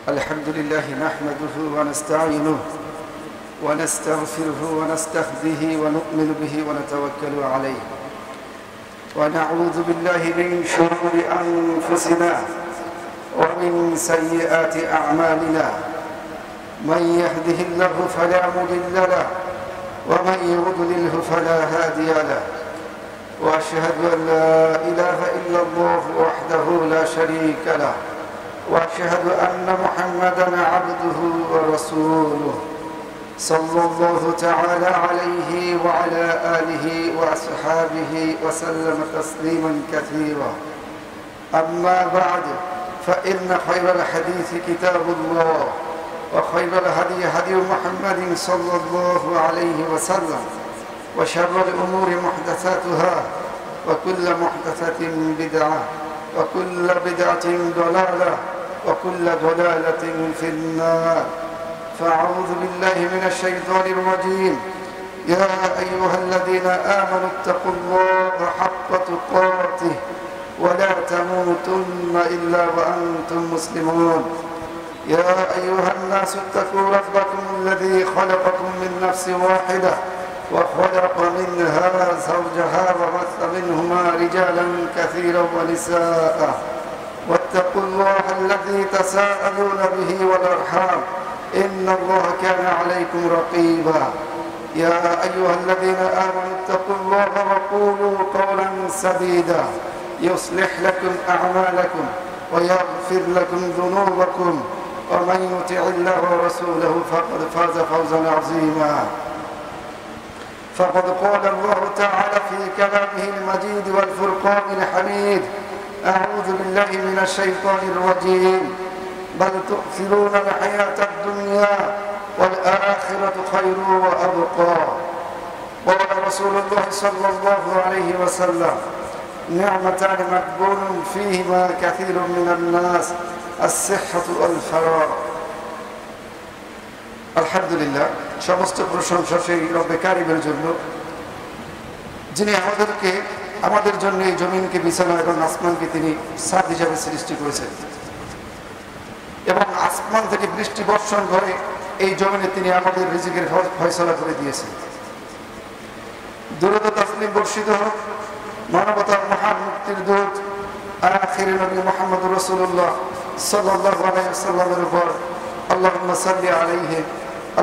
الحمد لله نحمده ونستعينه ونستغفره ونستهديه ونؤمن به ونتوكل عليه ونعوذ بالله من شرور أنفسنا ومن سيئات أعمالنا من يهده الله فلا مضل له ومن يضلله فلا هادي له وأشهد أن لا إله إلا الله وحده لا شريك له وأشهد أن محمدا عبده ورسوله صلى الله تعالى عليه وعلى آله وأصحابه وسلم تسليما كثيرا أما بعد فإن خير الحديث كتاب الله وخير الهدي هدي محمد صلى الله عليه وسلم وشر الأمور محدثاتها وكل محدثة بدعة وكل بدعة ضلالة وكل ضلالة في النار فأعوذ بالله من الشيطان الرجيم يا أيها الذين آمنوا اتقوا الله حق تقاته ولا تموتن إلا وأنتم مسلمون يا أيها الناس اتقوا ربكم الذي خلقكم من نفس واحدة وخلق منها زوجها وبث منهما رجالا كثيرا ونساء واتقوا الله الذي تساءلون به والأرحام إن الله كان عليكم رقيبا يا أيها الذين آمنوا اتقوا الله وقولوا قولا سديدا يصلح لكم أعمالكم ويغفر لكم ذنوبكم ومن يطع الله ورسوله فقد فاز فوزا عظيما فقد قال الله تعالى في كلامه المجيد والفرقان الحميد أعوذ بالله من الشيطان الرجيم بل تؤثرون الحياة الدنيا والآخرة خير وأبقى قال رسول الله صلى الله عليه وسلم نعمتان مقبول فيهما كثير من الناس الصحة والفراغ আলহামদুলিল্লাহ সমস্ত প্রশংসা সেই রব্বে কারিমের জন্য যিনি আমাদের জন্য এই জমিনকে বিছানা এবং আসমানকে তিনি ছাদ হিসাবে সৃষ্টি করেছেন এবং আসমান থেকে বৃষ্টি বর্ষণ করে এই জমিনে তিনি আমাদের রিজিকের ফয়সালা করে দিয়েছেন। দুরূদ ও তাসলিম বর্ষিত হোক মানবতার মহান মুক্তির দূত আখির নবী মুহাম্মদুর রাসূলুল্লাহ সাল্লাল্লাহু আলাইহি ওয়াসাল্লামের উপর আল্লাহুম্মা সাল্লি আলাইহি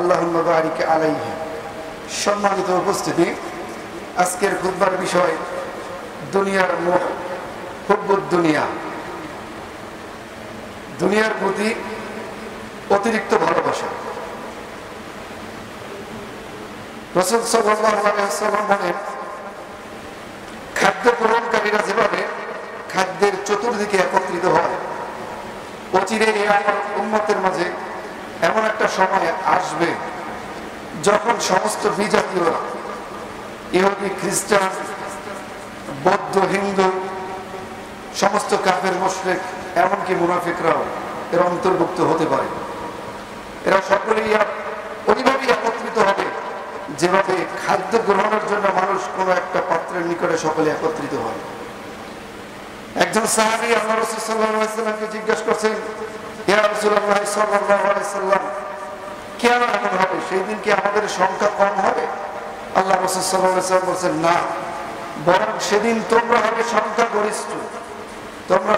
আল্লাহুম্মা বারিক আলাইহি। সম্মানিত উপস্থিতি, আজকের খুতবার বিষয় দুনিয়ার মোহ, হুব্বুদ দুনিয়া, দুনিয়ার প্রতি অতিরিক্ত ভালোবাসা। রাসূল সাল্লাল্লাহু আলাইহি ওয়াসাল্লাম বলেন, খাদ্য গ্রহণকারীরা যেভাবে খাদ্যের চতুর্দিকে একত্রিত হয়, অচিরেই আমার উম্মতের মাঝে এমন একটা সময় আসবে যখন সমস্ত বিজাতীয়রা, ইহুদি, খ্রিস্টান, বৌদ্ধ, হিন্দু, সমস্ত কাফের মুশরিক, এমনকি মুনাফিকরাও এর অন্তর্ভুক্ত হতে পারে। এরা সকলেই ওইভাবেই একত্রিত হবে যেভাবে খাদ্য গ্রহণের জন্য মানুষ কোনো একটা পাত্রের নিকটে সকলে একত্রিত হয়। একজন সাহাবী আল্লাহ রাসূল সাল্লাল্লাহু আলাইহি ওয়াসাল্লামকে জিজ্ঞাসা করছেন, ইয়া রাসূলুল্লাহ সাল্লাল্লাহু আলাইহি ওয়াসাল্লাম, কেন এমন হবে? সেই দিন কি আমাদের সংখ্যা কম হবে? আল্লাহ রাসূল সাল্লাল্লাহু আলাইহি ওয়াসাল্লাম বলেন, না, বরং সেদিন তোমরা হবে সংখ্যা গরিষ্ঠ, তোমরা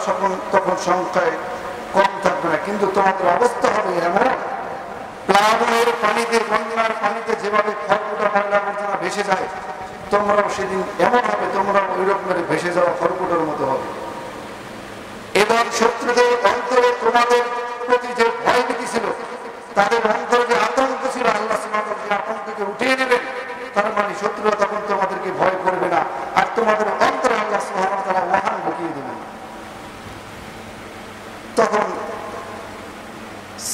তখন সংখ্যায় কম থাকবে না, কিন্তু তোমাদের অবস্থা হবে এমন, প্লাবনের পানিতে, বন্যার পানিতে যেভাবে খড়কুটা ময়লা আবর্জনা ভেসে যায়, তোমরাও সেদিন এমন হবে, তোমরা ওই রকমের ভেসে যাওয়া খড়কুটার মতো হবে। এবং শত্রুদের অন্তরে তোমাদের প্রতি যে ভয় ভীতি ছিল, তাদের অন্তরে যে আতঙ্ক ছিল, আল্লাহ সুবহানাহু ওয়া তাআলা আতঙ্ককে উঠিয়ে নেবেন। তার মানে শত্রুরা তখন তোমাদেরকে ভয় করবে না, আর তোমাদের অন্তরে আল্লাহ সুবহানাহু ওয়া তাআলা ওয়াহান ঢুকিয়ে দেবেন। তখন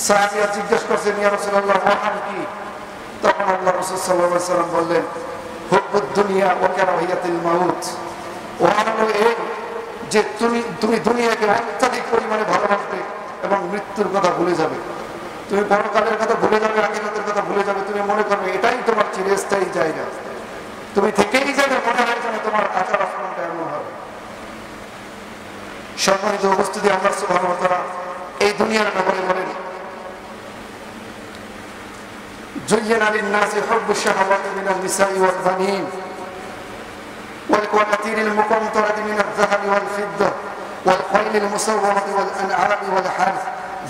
সাহাবীরা জিজ্ঞাসা করছেন, ইয়া রাসূলুল্লাহ, ওয়াহান কি? তখন আল্লাহ রাসূল সাল্লাল্লাহু আলাইহি ওয়াসাল্লাম বললেন, হুব্বুদ দুনিয়া ওয়া কারাহিয়াতুল মাউত। ওয়াহান হলো এই যে তুমি দুনিয়াকে অত্যাধিক পরিমাণে ভালোবাসবে এবং মৃত্যুর কথা ভুলে যাবে। তুমি পরকালের কথা ভুলে যাবে, আখিরাতের কথা ভুলে যাবে। তুমি মনে করবে এটাই তোমার চিরস্থায়ী জায়গা, তুমি থেকেই যাবে, মনে হয় যেন তোমার আচার আচরণটা এমন হবে। সম্মানিত উপস্থিতি, আল্লাহ সুবহানাহু ওয়া তাআলা এই দুনিয়ার ব্যাপারে বলেন, জুয়্যিনা লিন-নাসি হুব্বুশ শাহাওয়াতি মিনান নিসাই ওয়াল বানিন ওয়াল কানাতিরিল মুকান্তারাতি মিনাল যাহাবি ওয়াল ফিদ্দা ওয়াল খাইলিল মুসাওওয়ামাতি ওয়াল আন'আমি ওয়াল হারথ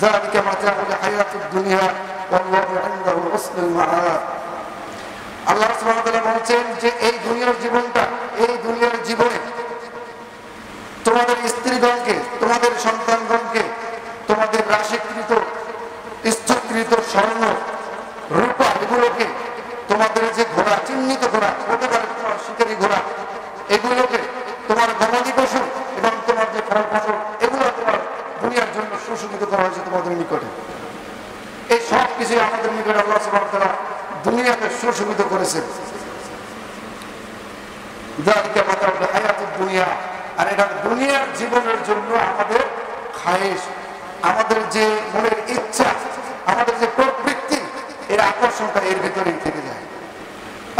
যালিকা মাতাউল হায়াতিদ দুনিয়া ওয়াল্লাহু ইনদাহু হুসনুল মাআব। আল্লাহ সুবহানাহু ওয়া তাআলা বলেন যে এই দুনিয়ার জীবনটা, এই দুনিয়ার জীবনে তোমাদের স্ত্রীগণকে, তোমাদের সন্তানগণকে, তোমাদের রাশিকৃত স্থিরকৃত স্বর্ণ রূপা এগুলোকে, তোমাদের যে ঘোড়া, চিহ্নিত ঘোড়া, হতে পারে তোমার শিকারী ঘোড়া, এগুলোকে, তোমার গবাদি পশু এবং তোমার যে ফল ফসল, এগুলো তোমার দুনিয়ার জন্য সুশোভিত করা হয়েছে তোমাদের নিকটে। এই সব কিছুই আমাদের নিকটে আল্লাহ সুবহানাহু ওয়া তাআলা দুনিয়াকে সুশোভিত করেছেন। যালিকা মাতাউল হায়াতুদ দুনিয়া, আর এটা দুনিয়ার জীবনের জন্য আমাদের খায়েশ, আমাদের যে মনের ইচ্ছা, আমাদের যে প্রবৃত্তি, এর আকর্ষণটা এর ভিতরেই থেকে যায়।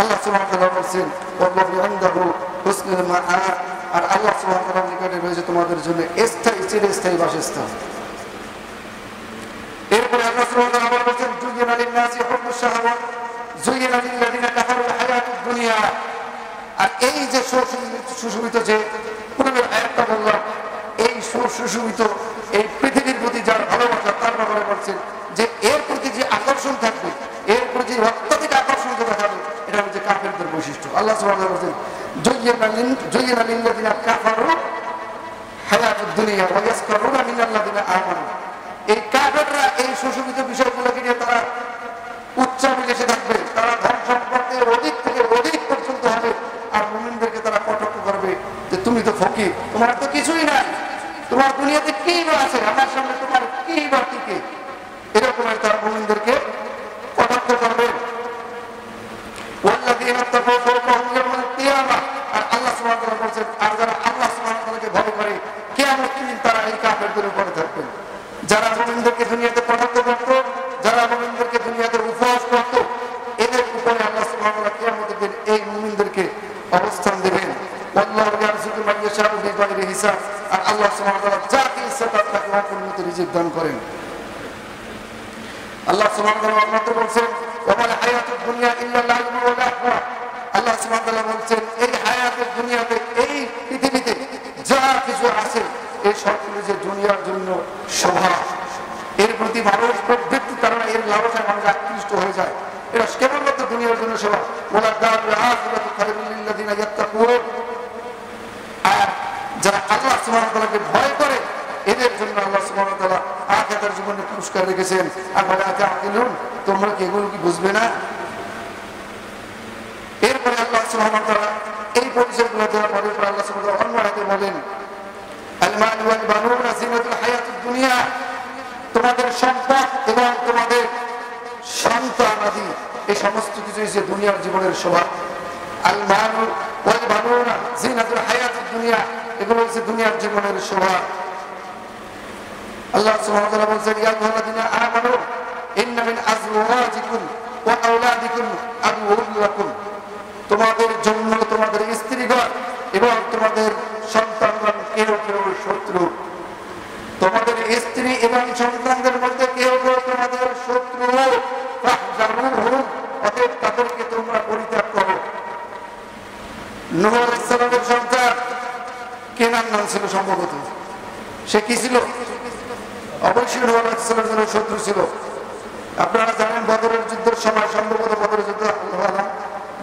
আল্লাহ সুবহানাহু ওয়া তাআলা বলেন ওয়াল্লাহু ইনদাহু হুসনুল মাআব, আর আল্লাহ সুবহানাহু ওয়া তাআলার নিকটে রয়েছে তোমাদের জন্য স্থায়ী, চিরস্থায়ী বাসস্থান। এরপরে আল্লাহ সুবহানাহু ওয়া তাআলা বলেন জুয়্যিনা লিন-নাসি হুব্বুশ শাহাওয়াত জুয়্যিনা লিল্লাযিনা কাফারুল হায়াতুদ দুনিয়া। আর এই যে সুশোভিত, যে পূর্বের আয়াতটা বললাম, এই সুশোভিত এই পৃথিবীর প্রতি যার ভালোবাসা, তার ব্যাপারে বলছেন যে এর প্রতি যে আকর্ষণ থাকবে, এর প্রতি অত্যধিক আকর্ষণ যে দেখাবে, এটা হচ্ছে কাফেরদের বৈশিষ্ট্য। আল্লাহ সুবহানাহু ওয়া তাআলা বলেন জুয়্যিনা লিল্লাযিনা কাফারু হায়াতুদ দুনিয়া ওয়া ইয়াসখারুনা মিনাল্লাযিনা আমানু। এই কাফেররা এই সুশোভিত বিষয়গুলোকে নিয়ে তারা উচ্চাভিলাষে থাকবে, তারা ধন সম্পদের অধিক থেকে অধিক পর্যন্ত হবে, আর মুমিনদেরকে তারা কটাক্ষ করবে যে তুমি তো ফকির, তোমার তো কিছুই নাই, তোমার দুনিয়াতে কি বা আছে, আমার সামনে তোমার কি বা টিকে, এরকম তারা মুমিনদেরকে কটাক্ষ করবে। ওয়াল্লাযীনা তাকাউ ফাওকাহুম ইয়াওমাল কিয়ামাহ, আর আল্লাহ সুবহানাহু ওয়া তাআলা বলেন আর যারা আল্লাহ সুবহানাহু ওয়া তাআলাকে ভয় করে কিয়ামতের দিন তারা এই কাফেরদের উপরে থাকবেন। যারা মুমিনদেরকে দুনিয়াতে কটাক্ষ করত, যারা মুমিনদেরকে দুনিয়াতে উপহাস করত, এদের উপরে আল্লাহ সুবহানাহু ওয়া তাআলা কিয়ামতের দিন এই মুমিনদেরকে অবস্থান দেবেন। ওয়াল্লাহু ইয়ারযুকু মান ইয়াশাউ বিগাইরি হিসাব, আর আল্লাহ সুবহানাহু ওয়া তাআলা যাকে ইচ্ছা তাকে অপরিমিত রিজিক দান করেন। আল্লাহ সুবহানাহু ওয়া তাআলা বলেন ওয়া মাল হায়াতুদ দুনিয়া ইল্লা লাহবু ওয়া লাহবু। আল্লাহ সুবহানাহু ওয়া তাআলা বলেন এই হায়াতের দুনিয়াতে, এই পৃথিবীতে যা কিছু আছে, এই সবগুলো যে দুনিয়ার জন্য শোভা, এর প্রতি মানুষ প্রবৃত্তি, কারণে এর লালসায় মানুষ আকৃষ্ট হয়ে যায়। এটা কেবলমাত্র দুনিয়ার জন্য শোভা। ওয়ালা দারুল আখিরাতু খায়রুল লিল্লাযিনা ইয়াত্তাকুন, আর যারা আল্লাহ সুবহানাহু ওয়া তাআলাকে ভয় করে এদের জন্য আল্লাহ সুবহানাহু ওয়া তাআলা আখিরাতের জীবনে পুরস্কার রেখেছেন। আফালা তাআকিলুন, তোমরা কি এগুলো কি বুঝবে না? এরপরে আল্লাহ সুবহানাহু ওয়া তাআলা এই পরিচয়গুলো দেওয়ার পরে আল্লাহ সুবহানাহু ওয়া তাআলা অন্য আয়াতে বলেন আল-মাল ওয়াল বানুনা জিনাতুল হায়াতুদ দুনিয়া, তোমাদের সম্পদ এবং তোমাদের সন্তানাদি এই সমস্ত কিছু যে দুনিয়ার জীবনের শোভা। আল-মাল ওয়াল বানুনা জিনাতুল হায়াতুদ দুনিয়া, এগুলো হচ্ছে দুনিয়ার জীবনের শোভা। আল্লাহ সুবহানাহু ওয়া তাআলা বলেন ইয়া আইয়ুহাল্লাযীনা আমানু ইন্না মিন আজওয়াজিকুম ওয়া আওলাদিকুম আদুউন লাকুম, তোমাদের জন্য তোমাদের স্ত্রীগণ এবং তোমাদের সন্তানগণ কেউ কেউ শত্রু। তোমাদের স্ত্রী এবং সন্তানদের মধ্যে কেউ কেউ তোমাদের শত্রু, ফাহজারুহুম, অতএব তাদেরকে তোমরা পরিত্যাগ করো। নূহ আলাইহিস সালামের সন্তান কেনান নাম ছিল সম্ভবত, সে কি ছিল? অবশ্যই নূহ আলাইহিস সালামের শত্রু ছিল। আপনারা জানেন বদরের যুদ্ধের সময়, সম্ভবত বদরের যুদ্ধ,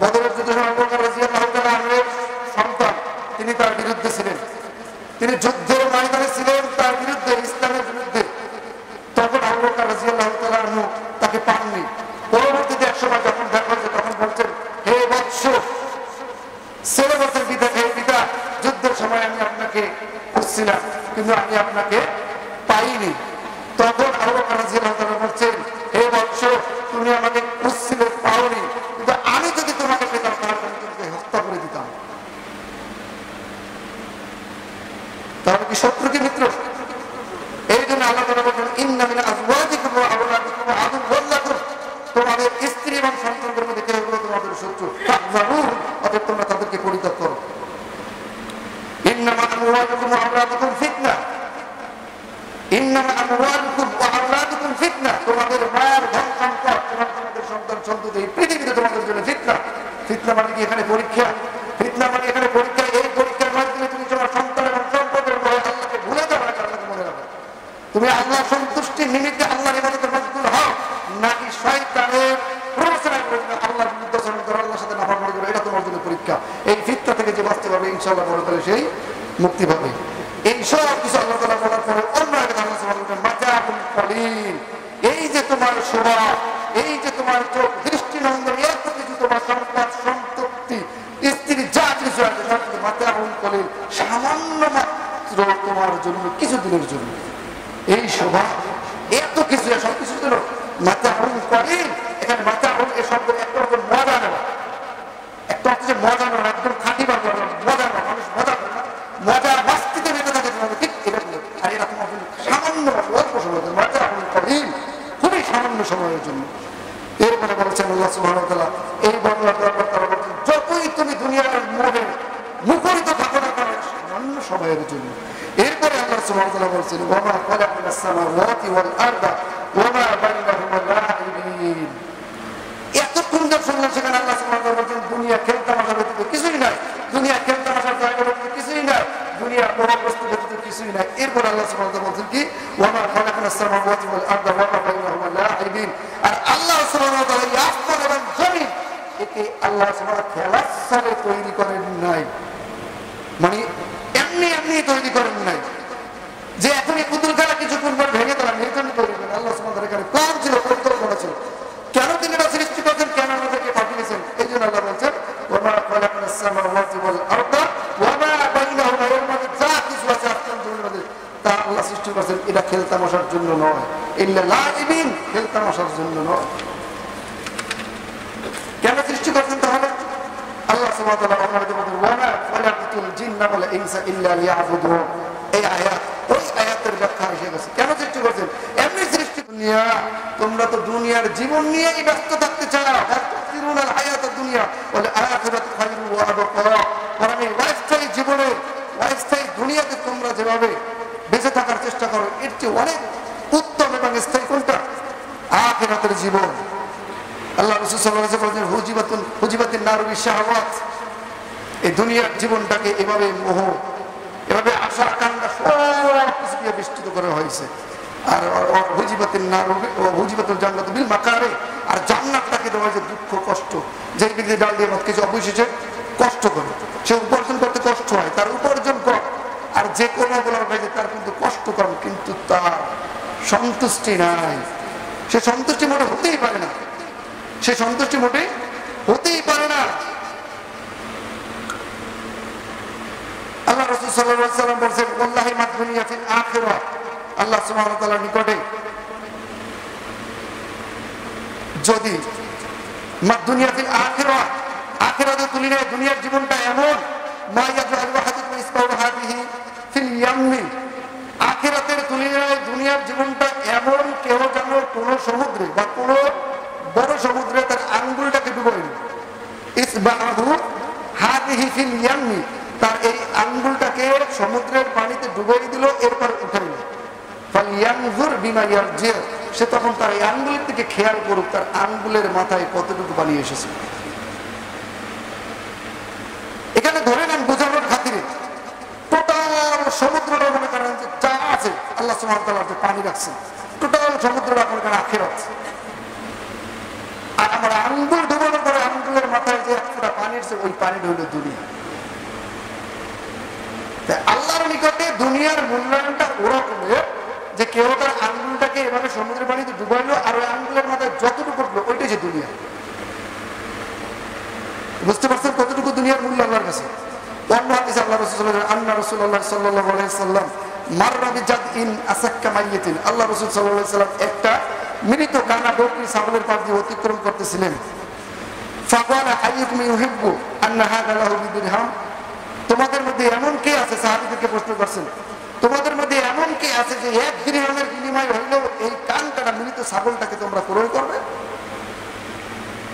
বদরের যুদ্ধের সময় আবু বকর রাদিয়াল্লাহু তাআলা আনহুর সন্তান, তিনি তার বিরুদ্ধে ছিলেন, তিনি যুদ্ধের ময়দানে ছিলেন তার বিরুদ্ধে, ইসলামের বিরুদ্ধে। তখন আবু বকর রাদিয়াল্লাহু তাআলা আনহু তাকে পাননি। পরবর্তীতে এক সময় যখন দেখা হয়েছে তখন বলছেন হে বৎস, ছেলে বছর পিতা, হে পিতা, যুদ্ধের সময় আমি আপনাকে খুঁজছিলাম কিন্তু আমি আপনাকে পাইনি। তখন আবু বকর রাদিয়াল্লাহু তাআলা বলছেন হে বৎস, তুমি আমাকে খুঁজছিলে, পাওনি, কিন্তু আমি যদি তোমাকে পেতাম তাহলে আমি তোমাকে হত্যা করে দিতাম। তাহলে কি শত্রু কি মিত্র? এই জন্য আল্লাহ তাআলা বলেন ইন্না মিন আজওয়াজিকুম ওয়া আওলাদিকুম আদুউন লাকুম, তোমাদের স্ত্রী এবং সন্তানদের মধ্যে কেউ কেউ তোমাদের শত্রু, ফাহজারুহুম, অতএব তোমরা তাদেরকে পরিত্যাগ করো। ইন্নামা আমওয়ালুকুম ওয়া আওলাদুকুম ফিতনা, ইন্নামা আমওয়ালুকুম ওয়া আওলাদুকুম ফিতনা, কিন্তু এই পৃথিবীতে তোমাদের জন্য ফিতনা। ফিতনা মানে কি এখানে পরীক্ষা, ফিতনা মানে এখানে পরীক্ষা। এই পরীক্ষার মাধ্যমে তুমি তোমার সন্তান এবং সম্পদের আল্লাহকে ভুলে যাবে না, আল্লাহকে মনে রাখো। তুমি আল্লাহ সন্তুষ্টির নিমিত্তে আল্লাহর ইবাদতে মশগুল হও, নাকি শয়তানের প্ররোচনা করে আল্লাহর বিরুদ্ধে আচরণ করো, আল্লাহর সাথে নাফরমানি করো। এটা তোমার জন্য পরীক্ষা। এই ফিতনা থেকে যে বাঁচতে পারবে ইনশাআল্লাহ পরকালে সেই মুক্তি পাবে। এই সব কিছু আল্লাহ তাআলা বলার পরে অন্য একটা আল্লাহ সুবহানাহু ওয়া তাআলা মাতাউন কলিল, এই যে তোমার শোভা, এই যে তোমার চোখ দৃষ্টি নন্দন, এত কিছু তোমার সম্পদ সম্পত্তি স্ত্রী যা কিছু আছে সব কিছু মাতাউন কলিল, সামান্য মাত্র তোমার জন্য, কিছুদিনের জন্য। এই শোভা এত কিছু সব কিছু জন্য মাতাউন কলিল। এখানে মাতাউন এই শব্দ একটা হচ্ছে মজা নেওয়া, একটা হচ্ছে মজা নেওয়া, একদম খাঁটি বাংলা মজা নেওয়া, মানুষ মজা করে না, মজা বাস্তিতে বেঁচে থাকে ঠিক এটা। আর এরা তোমার জন্য সামান্য অল্প সময়ের জন্য, মাতাউন কলিল, খুবই সামান্য সময়ের জন্য। এরপরে বলেছেন আল্লাহ সুবহানাহু ওয়া তাআলা এই বর্ণনা দেওয়ার পর তারা বলছেন যতই তুমি দুনিয়ার মোহে মুখরিত থাকো না কেন সামান্য সময়ের জন্য। এরপরে আল্লাহ সুবহানাহু ওয়া তাআলা বলছেন ওয়া মা খালাকনাস সামাওয়াতি ওয়াল আরদা ওয়া মা বাইনাহুমা লাঈবিন। এতক্ষণ যা শুনলাম সেখানে আল্লাহ সুবহানাহু ওয়া তাআলা বলছেন দুনিয়া খেলতামাশা ব্যতীত কিছুই নাই, দুনিয়া খেলতামাশার জায়গা ব্যতীত কিছুই নাই, দুনিয়া মোহগ্রস্ত ব্যতীত কিছুই নাই। এরপর আল্লাহ সুবহানাহু ওয়া তাআলা বলছেন কি ওয়া মা খালাকনাস সামাওয়াতি ওয়াল আরদা ওয়া মা বাইনাহুমা লাঈবিন। আর আল্লাহ সুবহানাহু ওয়া তাআলা এই আসমান এবং জমিন একে আল্লাহ সুবহানাহু ওয়া তাআলা খেলার ছলে তৈরি করেন নাই, মানে এমনি এমনি তৈরি করেন নাই যে এখন এই পুতুল খেলা কিছুক্ষণ পর ভেঙে তারা নির্জনে তৈরি করেন। আল্লাহ সুবহানাহু ওয়া তাআলা এখানে প্ল্যান ছিল, পরিকল্পনা ছিল, কেন তিনি এটা সৃষ্টি করেছেন, কেন আমাদেরকে পাঠিয়েছেন। এই জন্য আল্লাহ বলছেন ওয়া মা খালাকনাস সামাওয়াতি ওয়াল আরদা ওয়া মা বাইনাহুমা, এর মধ্যে যা কিছু আছে আসমান জমিনের মধ্যে তা আল্লাহ সৃষ্টি করেছেন এটা খেলতামাশার জন্য নয়, ইল্লা লাঈবিন, খেলতামাশার জন্য নয়। কেন সৃষ্টি করেছেন তাহলে? আল্লাহ সুবহানাহু ওয়া তাআলা আমাদের বলেন ওয়া মা খালাকতুল জিন্না ওয়াল ইনসা ইল্লা লিয়াবুদুন। এই আয়াত ওই আয়াতের ব্যাখ্যা এসে গেছে। কেন সৃষ্টি করেছেন? এমনি সৃষ্টি। দুনিয়া, তোমরা তো দুনিয়ার জীবন নিয়েই ব্যস্ত থাকতে চাও, তাসতিরুনাল হায়াতাদ দুনিয়া ওয়াল আখিরাতু খায়রু ওয়া আবকা। কারণ এই লাইফস্টাইল জীবনে, লাইফস্টাইল দুনিয়াতে তোমরা যেভাবে বেঁচে থাকার চেষ্টা করো এর চেয়ে অনেক উত্তম এবং স্থায়ী কোনটা? আখিরাতের জীবন। আল্লাহ রাসূল সাল্লাল্লাহু আলাইহি ওয়াসাল্লাম বলেছেন হুজিবাতিন নারু বিশ-শাহাওয়াত। এই দুনিয়ার জীবনটাকে এভাবে মোহ, এভাবে আশা আকাঙ্ক্ষা সব কিছু দিয়ে বেষ্টিত করা হয়েছে। আর হুজিবাতিন নারু হুজিবাতুল জান্নাতু বিল মাকারি, আর জান্নাতটাকে দেওয়া হয়েছে দুঃখ কষ্ট। যে ব্যক্তি ডাল দিয়ে মত কিছু অবশেষে কষ্ট করে, সে উপার্জন করতে কষ্ট হয়, তার উপার্জন কম। আর যে কোনো বলার ভাই তার কিন্তু কষ্ট কম, কিন্তু তার সন্তুষ্টি নাই। সে সন্তুষ্টি মোটে হতেই পারে না, সে সন্তুষ্টি মোটে হতেই পারে না। আল্লাহ রাসূল সাল্লাল্লাহু আলাইহি ওয়াসাল্লাম বলেছেন ওয়াল্লাহি মা দুনিয়া ফিল আখিরাহ। আল্লাহ সুবহানাহু ওয়া তাআলার নিকটে যদি মা দুনিয়া ফিল আখিরাহ, আখিরাতের তুলনায় দুনিয়ার জীবনটা এমন মা ইয়াজআলু আহাদুকুম ইসবাহু হাদিহি ফিল ইয়ামনি, আখিরাতের তুলনায় দুনিয়ার জীবনটা এমন কেউ যেন কোনো সমুদ্রে বা কোনো বড় সমুদ্রে তার আঙ্গুলটাকে ডুবাইল। ইসবাহু হাদিহি ফিল ইয়ামনি, তার এই আঙ্গুলটাকে সমুদ্রের পানিতে ডুবাই দিল, এরপর উঠাইল। ফালইয়ানজুর বিমা ইয়ারজি, সে তখন তার এই আঙ্গুলের দিকে খেয়াল করুক তার আঙ্গুলের মাথায় কতটুকু পানি এসেছে। এখানে ধরে নেন বোঝানোর খাতিরে টোটাল সমুদ্রটা মনে করেন যে যা আছে আল্লাহ সুবহানাহু ওয়া তাআলা যে পানি রাখছেন, টোটাল সমুদ্রটা মনে করেন আখিরাত। আর আমার আঙ্গুল ডুবানোর পরে আঙ্গুলের মাথায় যে এক ফোঁটা পানি এসেছে ওই পানিটা হলো দুনিয়া। আল্লাহর নিকটে দুনিয়ার মূল্যায়নটা ওরকমের যে কেউ তার আঙ্গুলটাকে এভাবে সমুদ্রের পানিতে ডুবাইলো আর ওই আঙ্গুলের মাথায় যতটুকু উঠলো ওইটাই যে দুনিয়া। বুঝতে পারছেন কতটুকু দুনিয়ার মূল্য আল্লাহর কাছে? অন্য হাদিসে আল্লাহ রাসূল সাল্লাল্লাহু আলাইহি ওয়াসাল্লাম মাররা বিজাদইন আসাক্কা মাইয়াতিন, আল্লাহ রাসূল সাল্লাল্লাহু আলাইহি ওয়াসাল্লাম একটা মৃত কানা বকরি ছাগলের পাশ দিয়ে অতিক্রম করতেছিলেন। ফাকালা আইয়ুকুম ইউহিব্বু আন্না হাযা লাহু বিদিরহাম, তোমাদের মধ্যে এমন কে আছে, সাহাবীদেরকে প্রশ্ন করছেন, তোমাদের মধ্যে এমন কে আছে যে এক দিরহামের বিনিময় হইলেও এই কান কাটা মৃত ছাগলটাকে তোমরা ক্রয় করবে?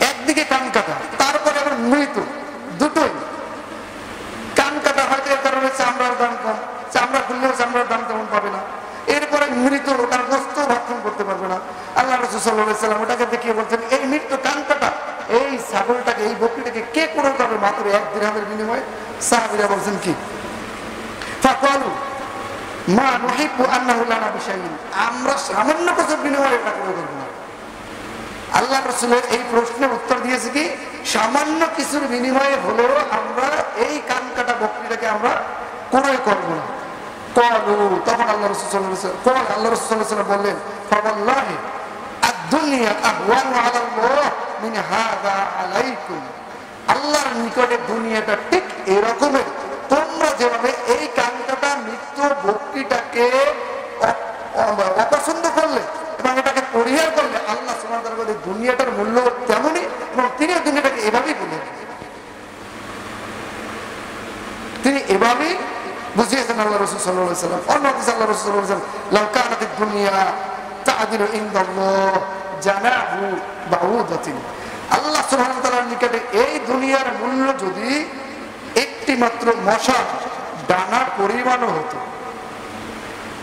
একদিকে কান কাটা, তারপরে আবার মৃত, দুটোই। কান কাটা হয়তো এর কারণে চামড়ার দাম কম, চামড়া খুললেও চামড়ার দাম তেমন পাবে না। এরপরে মৃত, তার বস্তু ভক্ষণ করতে করতে পারবে না। আল্লাহ রাসূল সাল্লাল্লাহু আলাইহি ওয়াসাল্লাম ওটাকে দেখিয়ে বলছেন, এই মৃত্যু কানকাটা, এই ছাগলটাকে, এই বকরিটাকে কে ক্রয় করবে মাত্র 1 দিরহামের বিনিময়ে? সাহাবীরা বলছেন কি, ফাকালু মা নুহিব্বু আন্নাহু লানা বিশাইইন, আমরা সামান্য কিছুর বিনিময়ে এটা ক্রয় করব না। আল্লাহ রাসূলের এই প্রশ্নের উত্তর দিয়েছে কি, সামান্য কিছুর বিনিময়ে হলেও আমরা এই কানকাটা বকরিটাকে আমরা ক্রয় করব না। তখন আল্লাহ রাসূল সাল্লাল্লাহু আলাইহি ওয়াসাল্লাম বললেন, ফাওয়াল্লাহি আদ-দুনিয়া আহওয়ানু আলাল্লাহ মিন হাযা আলাইকুম, আল্লাহর নিকটে দুনিয়াটা ঠিক এরকমই, তোমরা যেভাবে এই কানকাটা মৃত্যু বকরিটাকে অপছন্দ করলে এবং এটাকে পরিহার করলে, আল্লাহ সুবহানাহু ওয়া তাআলা দুনিয়াটার মূল্য তেমনই, এবং তিনি দুনিয়াটাকে এভাবেই বললেন, তিনি এভাবেই বুঝিয়েছেন আল্লাহ রাসূল সাল্লাল্লাহু আলাইহি ওয়াসাল্লাম। অন্য হাদিসে আল্লাহ রাসূল সাল্লাল্লাহু আলাইহি ওয়াসাল্লাম, লাউ কানাতিদ দুনিয়া তা'দিলু ইনদাল্লাহ জানাহু বাউদাতিন, আল্লাহ সুবহানাহু ওয়া তাআলার নিকটে এই দুনিয়ার মূল্য যদি একটি মাত্র মশার ডানা পরিমাণও হতো,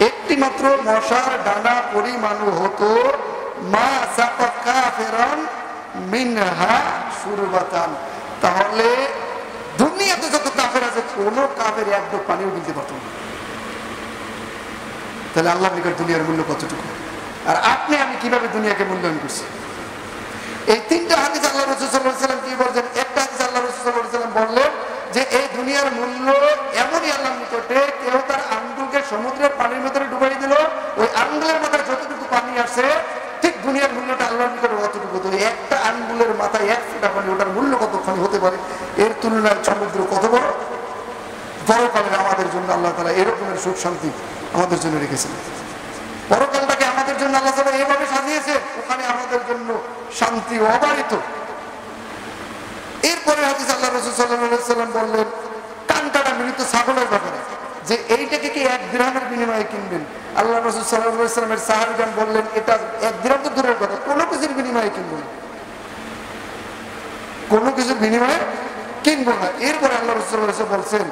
একটি মাত্র মশার ডানা পরিমাণও হতো, মা সাকা কাফিরান মিনহা শুরবাতান, তাহলে দুনিয়াতে যত কাফের আছে কোন কাফের এক ঢোক পানিও কিনতে পারত না। তাহলে আল্লাহর নিকট দুনিয়ার মূল্য কতটুকু, আর আপনি আমি কিভাবে দুনিয়াকে মূল্যায়ন করছি? এই তিনটা হাদিস আল্লাহ রাসূল সাল্লাল্লাহু আলাইহি ওয়াসাল্লাম কি বলেন? একটা হাদিস আল্লাহ রাসূল সাল্লাল্লাহু আলাইহি ওয়াসাল্লাম বললেন যে এই দুনিয়ার মূল্য এমনই আল্লাহর নিকটে, কেউ তার আঙ্গুলকে সমুদ্রের পানির ভিতরে ডুবাই দিল, ওই আঙ্গুলের মাথায় যতটুকু পানি আসে ঠিক দুনিয়ার মূল্যটা আল্লাহর নিকটে অতটুকু। তো একটা আঙ্গুলের মাথায় 1 ফোঁটা পানি, ওটার মূল্য কতখানি হতে পারে? এর তুলনায় সমুদ্র কত বড়। পরকালের আমাদের জন্য আল্লাহ তাআলা এরকমের সুখ শান্তি আমাদের জন্য রেখেছেন। পরকালটাকে আমাদের জন্য আল্লাহ তাআলা এইভাবে সাজিয়েছে, ওখানে আমাদের জন্য শান্তি অবারিত। এরপরে হাদিস আল্লাহ রাসূল সাল্লাল্লাহু আলাইহি ওয়াসাল্লাম বললেন কানকাটা মৃত ছাগলের ব্যাপারে, যে এইটাকে কি 1 দিরহামের বিনিময়ে কিনবেন? আল্লাহ রাসূল সাল্লাল্লাহু আলাইহি ওয়াসাল্লামের সাহাবীগণ বললেন, এটা 1 দিরহাম তো দূরের কথা, কোনো কিছুর বিনিময়ে কিনবো না, কোনো কিছুর বিনিময়ে কিনবো না। এরপরে আল্লাহ রাসূল সাল্লাল্লাহু আলাইহি ওয়াসাল্লাম বলছেন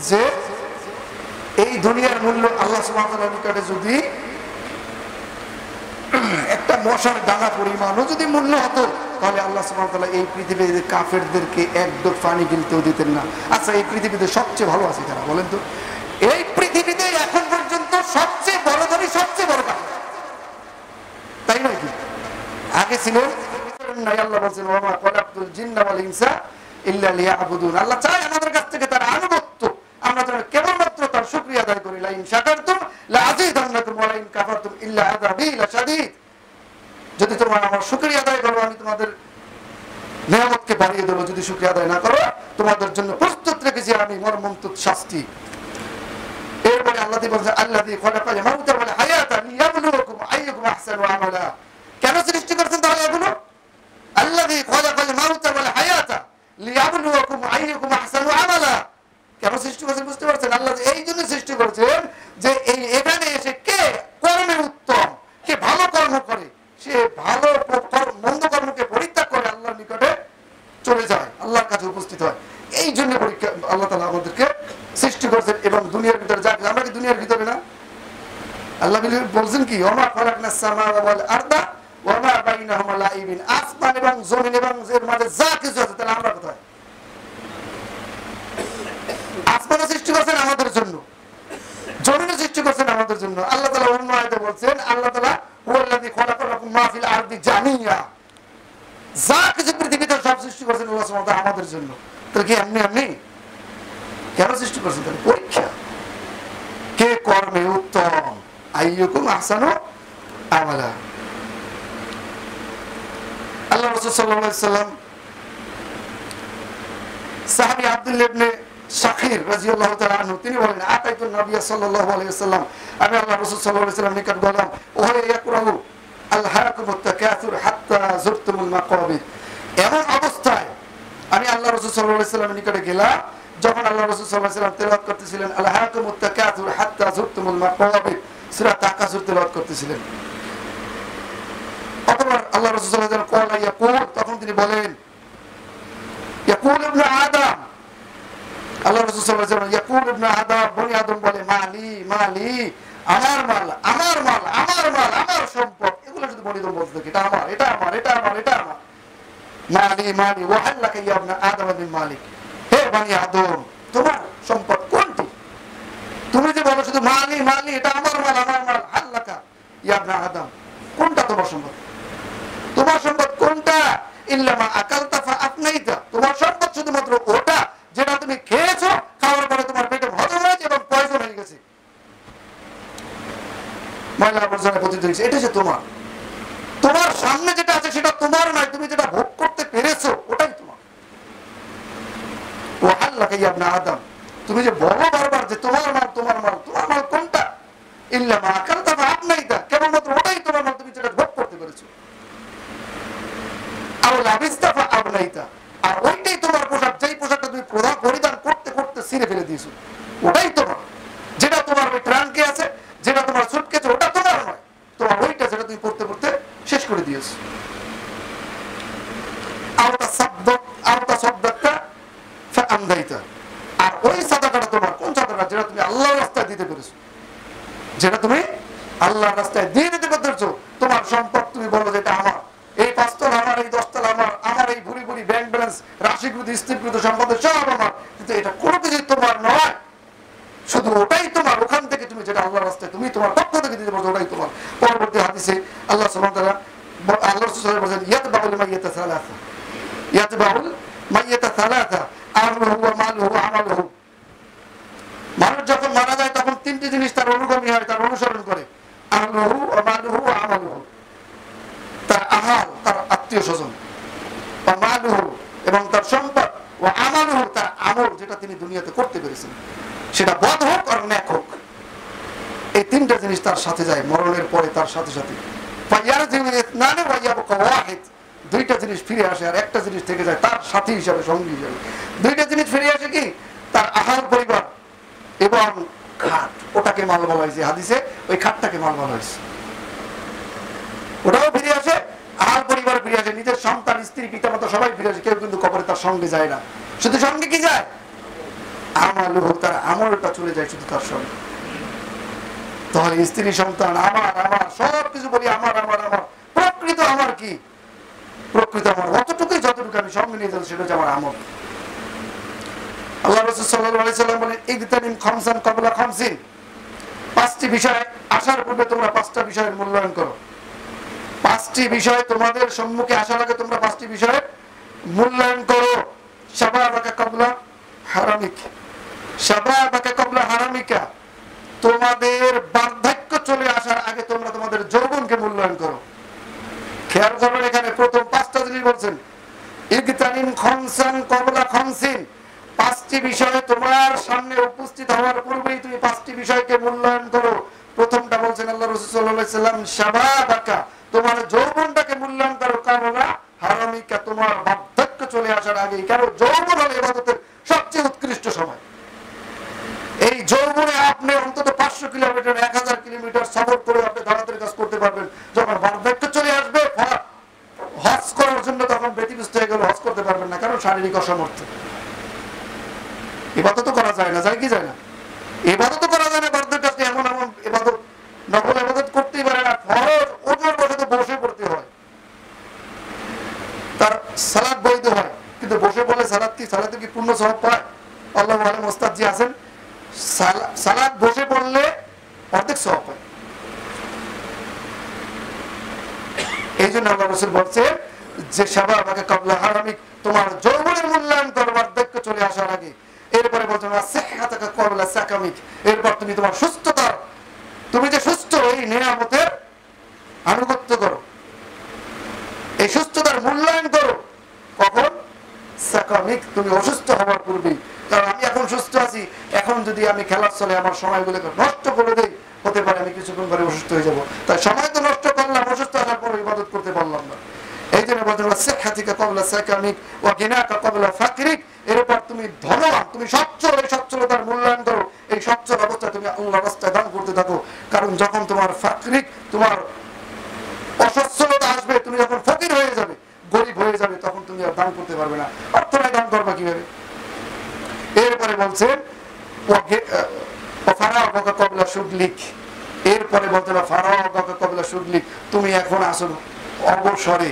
যে এই দুনিয়ার মূল্য আল্লাহ সুবহানাহু ওয়া তাআলার নিকটে যদি একটা মশার ডানা পরিমাণও যদি মূল্য হতো, তাহলে আল্লাহ সুবহানাহু ওয়া তাআলা এই পৃথিবীতে কাফেরদেরকে এক ঢোক পানি কিনতেও দিতেন না। আচ্ছা, এই পৃথিবীতে সবচেয়ে ভালো আছে কারা বলেন তো? এই পৃথিবীতে এখন পর্যন্ত সবচেয়ে বড় ধনী, সবচেয়ে বড় কাফের, তাই নয় কি? আগে ছিলেন নাই, আল্লাহ বলেন ওয়া মা খালাকতুল জিন্না ওয়াল ইনসা ইল্লা লিয়াবুদুন, আল্লাহ চায় আমাদের কাছ থেকে তার আনুগত্য, আমরা যেন কেবলমাত্র তার শুকরিয়া আদায় করি। লা ইন শাকারতুম লা আযীদান্নাকুম ওয়া লা ইন কাফারতুম ইল্লা আযাবি লাশাদীদ, যদি তোমরা আমার শুকরিয়া আদায় করো আমি তোমাদের নিয়ামতকে বাড়িয়ে দেব, যদি শুকরিয়া আদায় না করো তোমাদের জন্য প্রস্তুত রেখেছি আমি মর্মন্তুদ শাস্তি। এরপরে আল্লাহ বলেন আল্লাযী খালাকাল মাউতা ওয়াল হায়াতা লিয়াবলুয়াকুম আইয়ুকুম আহসানু আমালা, কেন সৃষ্টি করেছেন তাহলে এগুলো? আল্লাযী খালাকাল মাউতা ওয়াল হায়াতা লিয়াবলুয়াকুম আইয়ুকুম আহসানু আমালা, কেন সৃষ্টি করেছেন বুঝতে পারছেন? আল্লাহ এই জন্য সৃষ্টি করেছেন যে এই এখানে এসে কে কর্মে উত্তম, কে ভালো কর্ম করে, সে ভালো মন্দ কর্মকে পরিত্যাগ করে আল্লাহর নিকটে চলে যায়, আল্লাহর কাছে উপস্থিত হয়। এই জন্য পরীক্ষা আল্লাহ তাআলা আমাদেরকে সৃষ্টি করেছেন। এবং দুনিয়ার ভিতরে যাক, আমরা কি দুনিয়ার ভিতরে না? আল্লাহ বলছেন কি, ওমা খালাকনাস সামাওয়াতি ওয়াল আরদা ওয়া মা বাইনাহুমা লাইবিন, আসমান এবং জমিন এবং এর মাঝে যা কিছু আছে, তাহলে আমরা কোথায়? আসমানও সৃষ্টি করেছেন আমাদের জন্য, জমিনও সৃষ্টি করেছেন আমাদের জন্য। আল্লাহ তাআলা অন্য আয়াতে বলছেন, আল্লাহ তাআলা হুয়াল্লাযী খালাকালাকুম মা ফিল আরদি জামিয়া, যা কিছু পৃথিবীতে সব সৃষ্টি করেছেন আল্লাহ সুবহানাহু ওয়া তাআলা আমাদের জন্য। তাহলে কি এমনি কেন সৃষ্টি করেছেন? তাহলে পরীক্ষা, কে কর্মে উত্তম, আইয়ুকুম আহসানু আমালা। আল্লাহ রাসূল সাল্লাল্লাহু আলাইহি ওয়াসাল্লাম সাহাবী আব্দুল্লাহ ইবনে শাকির রাদিয়াল্লাহু তাআলা আনহু তিনি বলেন, আতাইতুন নবী সাল্লাল্লাহু আলাইহি ওয়াসাল্লাম, আমি আল্লাহ রাসূল সাল্লাল্লাহু আলাইহি ওয়াসাল্লাম নিকট গেলাম, ওয়া ইয়াকরাহু আলহাকুমুত তাকাসুর হাত্তা যুরতুমুল মাকাবির, এমন অবস্থায় আমি আল্লাহ রাসূল সাল্লাল্লাহু আলাইহি ওয়াসাল্লামের নিকটে গেলাম যখন আল্লাহ রাসূল সাল্লাল্লাহু আলাইহি ওয়াসাল্লাম তেলাওয়াত করতেছিলেন আলহাকুমুত তাকাসুর হাত্তা যুরতুমুল মাকাবির, সূরা তাকাসুর তেলাওয়াত করতেছিলেন। অতঃপর আল্লাহ রাসূল সাল্লাল্লাহু আলাইহি ওয়াসাল্লাম কওলা ইয়াকুল, তখন তিনি বলেন, ইয়াকুল ইবনে আদম, আল্লাহ রাসূল সাল্লাল্লাহু আলাইহি ওয়াসাল্লাম ইয়াকুল ইবনে আদম, বনি আদম বলে, মালি মালি, আমার মাল আমার মাল আমার মাল আমার সম্পদ, সবসময় শুধু বনিদম বলতে থাকে, এটা আমার, এটা আমার, এটা আমার, এটা আমার। মালি মালি ওয়াহাল্লাকা ইয়া ইবনা আদম মিন মালিক, হে বনি আদম তোমার সম্পদ কোনটি? তুমি যে বলো শুধু মালি মালি, এটা আমার মাল, আমার মাল, হাল্লাকা ইয়া ইবনা আদম, কোনটা তোমার সম্পদ? তোমার সম্পদ কোনটা? ইল্লা মা আকালতা ফা আফনাইতা, তোমার সম্পদ শুধুমাত্র ওটা যেটা তুমি খেয়েছো, খাওয়ার পরে তোমার পেটে হজম হয়েছে এবং পয়জন হয়ে গেছে, ময়লা আবর্জনায় পতিত হয়েছে, এটা যে তোমার। তোমার সামনে যেটা আছে সেটা তোমার নয়, তুমি যেটা ভোগ করতে পেরেছো ওটাই তোমার। ওয়াহাল্লাকা ইয়া ইবনা আদম, তুমি যে বলো বারবার যে তোমার মাল, তোমার মাল, তোমার মাল কোনটা? ইল্লা মা আকালতা ফা আফনাইতা, কেবলমাত্র ওটাই তোমার মাল, তুমি যেটা ভোগ করতে পেরেছো। আও লাবিস্তা ফা আবলাইতা, আর ওইটাই তোমার পোশাক, যেই পোশাকটা তুমি পরিধান করতে করতে ছিঁড়ে ফেলে দিয়েছো, ওটাই তোমার। যেটা তোমার ওই ট্রাঙ্কে আছে, যেটা তোমার সুটকেসে, ওটা তোমার নয়, তোমার ওইটা যেটা তুমি পড়তে পড়তে শেষ করে দিয়েছো। আর ওই সাদাকাটা তোমার, কোন সাদাকা? যেটা তুমি আল্লাহর রাস্তায় দিতে পেরেছো, যেটা তুমি আল্লাহর রাস্তায় দিয়ে দিতে পেরেছো। তোমার সম্পদ তুমি বলো যেটা আমার, এই 5 তলা আমার, এই 10 তলা আমার, আমার এই ভুরি ভুরি ব্যাংক ব্যালেন্স, রাশিকৃত স্থিরকৃত সম্পদের সব আমার, কিন্তু এটা কোনো কিছু তোমার নয়, শুধু ওটাই তোমার। ওখান থেকে তুমি যেটা আল্লাহর রাস্তায় তুমি তোমার পক্ষ থেকে দিতে পারছো, ওটাই তোমার। পরবর্তী হাদিসে আল্লাহ সুবহানাহু ওয়া তাআলা, আল্লাহ রাসূল বলেন, ইয়াতবাউল মাইয়াতা সালাসা, ইয়াতবাউল মাইয়াতা সালাসা আমরুহু ওয়া মালুহু ওয়া আমালুহু। মানুষ যখন মারা যায় তখন 3টি জিনিস তার অনুগামী হয়, তার অনুসরণ করে। আমরুহু ওয়া মালুহু ওয়া আমালুহু, তার আমাল, তার আত্মীয় স্বজন, ওয়া মালুহু এবং তার সম্পদ, ওয়া আমালুহু তার আমল, যেটা তিনি দুনিয়াতে করতে পেরেছেন, সেটা বদ হোক আর নেক হোক। এই 3টা জিনিস তার সাথে যায় মরণের পরে, তার সাথে সাথে। দুইটা জিনিস ফিরে আসে আর একটা জিনিস থেকে যায় তার সাথী হিসাবে, সঙ্গী হিসাবে। দুইটা জিনিস ফিরে আসে কি? তার আহার পরিবার এবং খাট, ওটাকে মাল বলা হয়েছে হাদিসে, ওই খাটটাকে মাল বলা হয়েছে। ওটাও ফিরে আসে, আহার পরিবার ফিরে আসে, নিজের সন্তান, স্ত্রী, পিতামাতা সবাই ফিরে আসে। কেউ কিন্তু কবরে তার সঙ্গে যায় না, শুধু সঙ্গে কি যায়? আমালুহু, তার আমলটা চলে যায় শুধু তার সঙ্গে। তাহলে স্ত্রী, সন্তান আমার, আমার সব কিছু বলি আমার, আমার, আমার, প্রকৃত আমার কি? প্রকৃত আমার অতটুকুই, যতটুকু আমি সঙ্গে নিয়ে যাবো, সেটা হচ্ছে আমার আমল। আল্লাহ রাসূল সাল্লাল্লাহু আলাইহি সাল্লাম বলেন, ইগতানিম খামসান ক্বাবলা খামসিন, 5টি বিষয় আসার পূর্বে তোমরা 5টা বিষয়ের মূল্যায়ন করো। 5টি বিষয় তোমাদের সম্মুখে আসার আগে তোমরা 5টি বিষয়ের মূল্যায়ন করো। শাবাবাকা ক্বাবলা হারামিক, শাবাবাকা ক্বাবলা হারামিকা, তোমাদের বার্ধক্য চলে আসার আগে তোমরা তোমাদের যৌবনকে মূল্যায়ন করো। খেয়াল করবেন, এখানে প্রথম 5টা জিনিস বলছেন, ইগতানিম খামসান ক্বাবলা খামসিন, 5টি বিষয় তোমার সামনে উপস্থিত হওয়ার পূর্বেই তুমি 5টি বিষয়কে মূল্যায়ন করো। প্রথমটা বলছেন আল্লাহ রাসূল সাল্লাল্লাহু আলাইহি সাল্লাম, শাবাবাকা, তোমার যৌবনটাকে মূল্যায়ন করো, ক্বাবলা হারামিকা, তোমার বার্ধক্য চলে আসার আগে। কারণ যৌবন হলো ইবাদতের সবচেয়ে উৎকৃষ্ট সময়। এই যৌবনে আপনি অন্তত 500 কিলোমিটার, 1000 কিলোমিটার সফর করে আপনি দাওয়াতের কাজ করতে পারবেন। যখন বার্ধক্য চলে আসবে, হজ করার জন্য তখন ব্যতিব্যস্ত হয়ে গেল, হজ করতে পারবেন না, কারণ শারীরিক অসামর্থ্য। ইবাদত করা যায় না, যায় কি যায় না? ইবাদত করা যায় না, বার্ধক্য আসলে এমন এমন ইবাদত, নকল ইবাদত করতেই পারে না, ফরজ ওজোর বসে তো বসে পড়তে হয়। তার সালাত বৈধ হয়, কিন্তু বসে পড়লে সালাতে কি পূর্ণ সওয়াব পায়? আল্লাহু আলাম, ওস্তাদ জি আছেন, সালাত বসে পড়লে অর্ধেক সওয়াব পায়। এই জন্য আল্লাহ রাসূল বলছে যে শাবাবাকা ক্বাবলা হারামিক, তোমার যৌবনের মূল্যায়ন করো বার্ধক্য চলে আসার আগে। এরপরে বলছেন সিহহাতাকা ক্বাবলা সাকামিক, এরপর তুমি তোমার সুস্থতা, তুমি যে সুস্থ, এই নিয়ামতের আনুগত্য করো, এই সুস্থতার মূল্যায়ন করো। কখন? সাকামিক, তুমি অসুস্থ হওয়ার পূর্বেই। কারণ আমি এখন সুস্থ আছি, এখন যদি আমি খেলার চলে আমার সময়গুলোকে নষ্ট করে দেই, হতে পারে আমি কিছুক্ষণ পরে অসুস্থ হয়ে যাবো। তাই সময় তো নষ্ট করলাম, অসুস্থ হওয়ার পর ইবাদত করতে পারলাম না। এই জন্য বলতে হবে সিহহাতিকা ক্বাবলা সাকামিক ওয়া গিনাকা ক্বাবলা ফাকরিক, এরপর তুমি ধনবান, তুমি সচ্ছল, এই সচ্ছলতার মূল্যায়ন করো। এই সচ্ছল অবস্থায় তুমি আল্লাহর রাস্তায় দান করতে থাকো। কারণ যখন তোমার ফাকরিক, তোমার অসচ্ছলতা আসবে, তুমি যখন ফকির হয়ে যাবে, গরিব হয়ে যাবে, তখন তুমি আর দান করতে পারবে না। অর্থ নাই, দান করবা কিভাবে? এরপরে বলছেন ফারাগাকা ক্বাবলা শুগলিক, এরপরে বলতে হবে ফারাগাকা ক্বাবলা শুগলিক, তুমি এখন আসো অবসরে,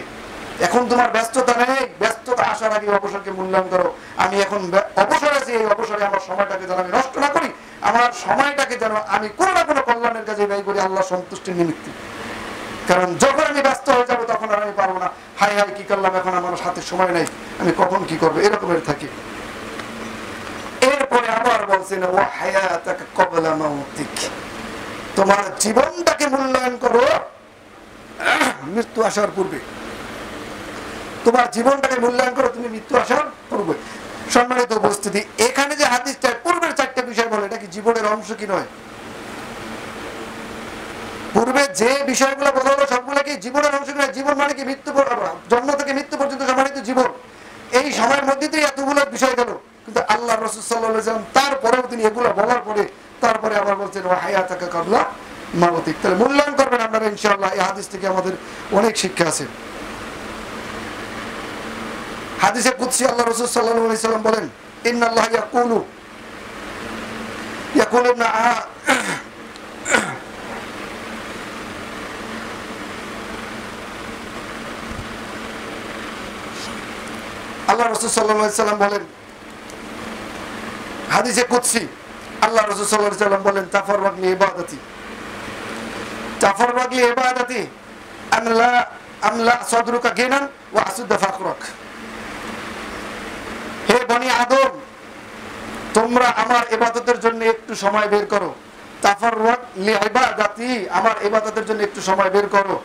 এখন তোমার ব্যস্ততা নেই, ব্যস্ততা আসার আগে অবসরকে মূল্যায়ন করো। আমি এখন অবসরে আছি, এই অবসরে আমার সময়টাকে যেন আমি নষ্ট না করি, আমার সময়টাকে যেন আমি কোনো না কোনো কল্যাণের কাজে ব্যয় করি আল্লাহ সন্তুষ্টির নিমিত্তে। কারণ যখন আমি ব্যস্ত হয়ে যাবো তখন আর আমি পারবো না, হাই হাই কি করলাম, এখন আমার হাতে সময় নেই, আমি কখন কি করবো, এরকমের থাকি। এরপরে আবার বলছেন ও হায়াতাকা ক্বাবলা মাউতিক, তোমার জীবনটাকে মূল্যায়ন করো মৃত্যু আসার পূর্বে। তোমার জীবনটাকে মূল্যায়ন করো তুমি মৃত্যু আসার পূর্বে। সম্মানিত উপস্থিতি, এখানে যে হাদিসটা পূর্বের 4টা বিষয় বলে, এটা কি জীবনের অংশ কি নয়? পূর্বে যে বিষয়গুলো বলা হলো সবগুলো কি জীবনের অংশ নয়? জীবন মানে কি মৃত্যু, জন্ম থেকে মৃত্যু পর্যন্ত সম্মানিত জীবন, এই সময়ের মধ্যে দিয়ে এতগুলো বিষয় গেল। কিন্তু আল্লাহ রাসূল সাল্লাল্লাহু আলাইহি ওয়াসাল্লাম তারপরেও তিনি এগুলো বলার পরে তারপরে আবার বলছেন ওয়া হায়াতাকা ক্বাবলা মাউতিক। তাহলে মূল্যায়ন করবেন আপনারা ইনশাআল্লাহ। এই হাদিস থেকে আমাদের অনেক শিক্ষা আছে। হাদিসে কুদসি আল্লাহ রাসূল সাল্লাল্লাহু আলাইহি ওয়াসাল্লাম বলেন ইন্নাল্লাহ ইয়াকুলু ইবনে আল্লাহ রাসূল সাল্লাল্লাহু আলাইহি ওয়াসাল্লাম বলেন, হাদিসে কুদসি আল্লাহ রাসূল সাল্লাল্লাহু আলাইহি ওয়াসাল্লাম বলেন তাফাররাক লি ইবাদাতি, তাফাররাক লি ইবাদাতি আমলা সাদরুকা গিনান ওয়া আসুদ্দা ফাকরাক। হে বনি আদম, তোমরা আমার ইবাদতের জন্য একটু সময় বের করো। তাফাররাক লি ইবাদাতি, আমার ইবাদতের জন্য একটু সময় বের করো।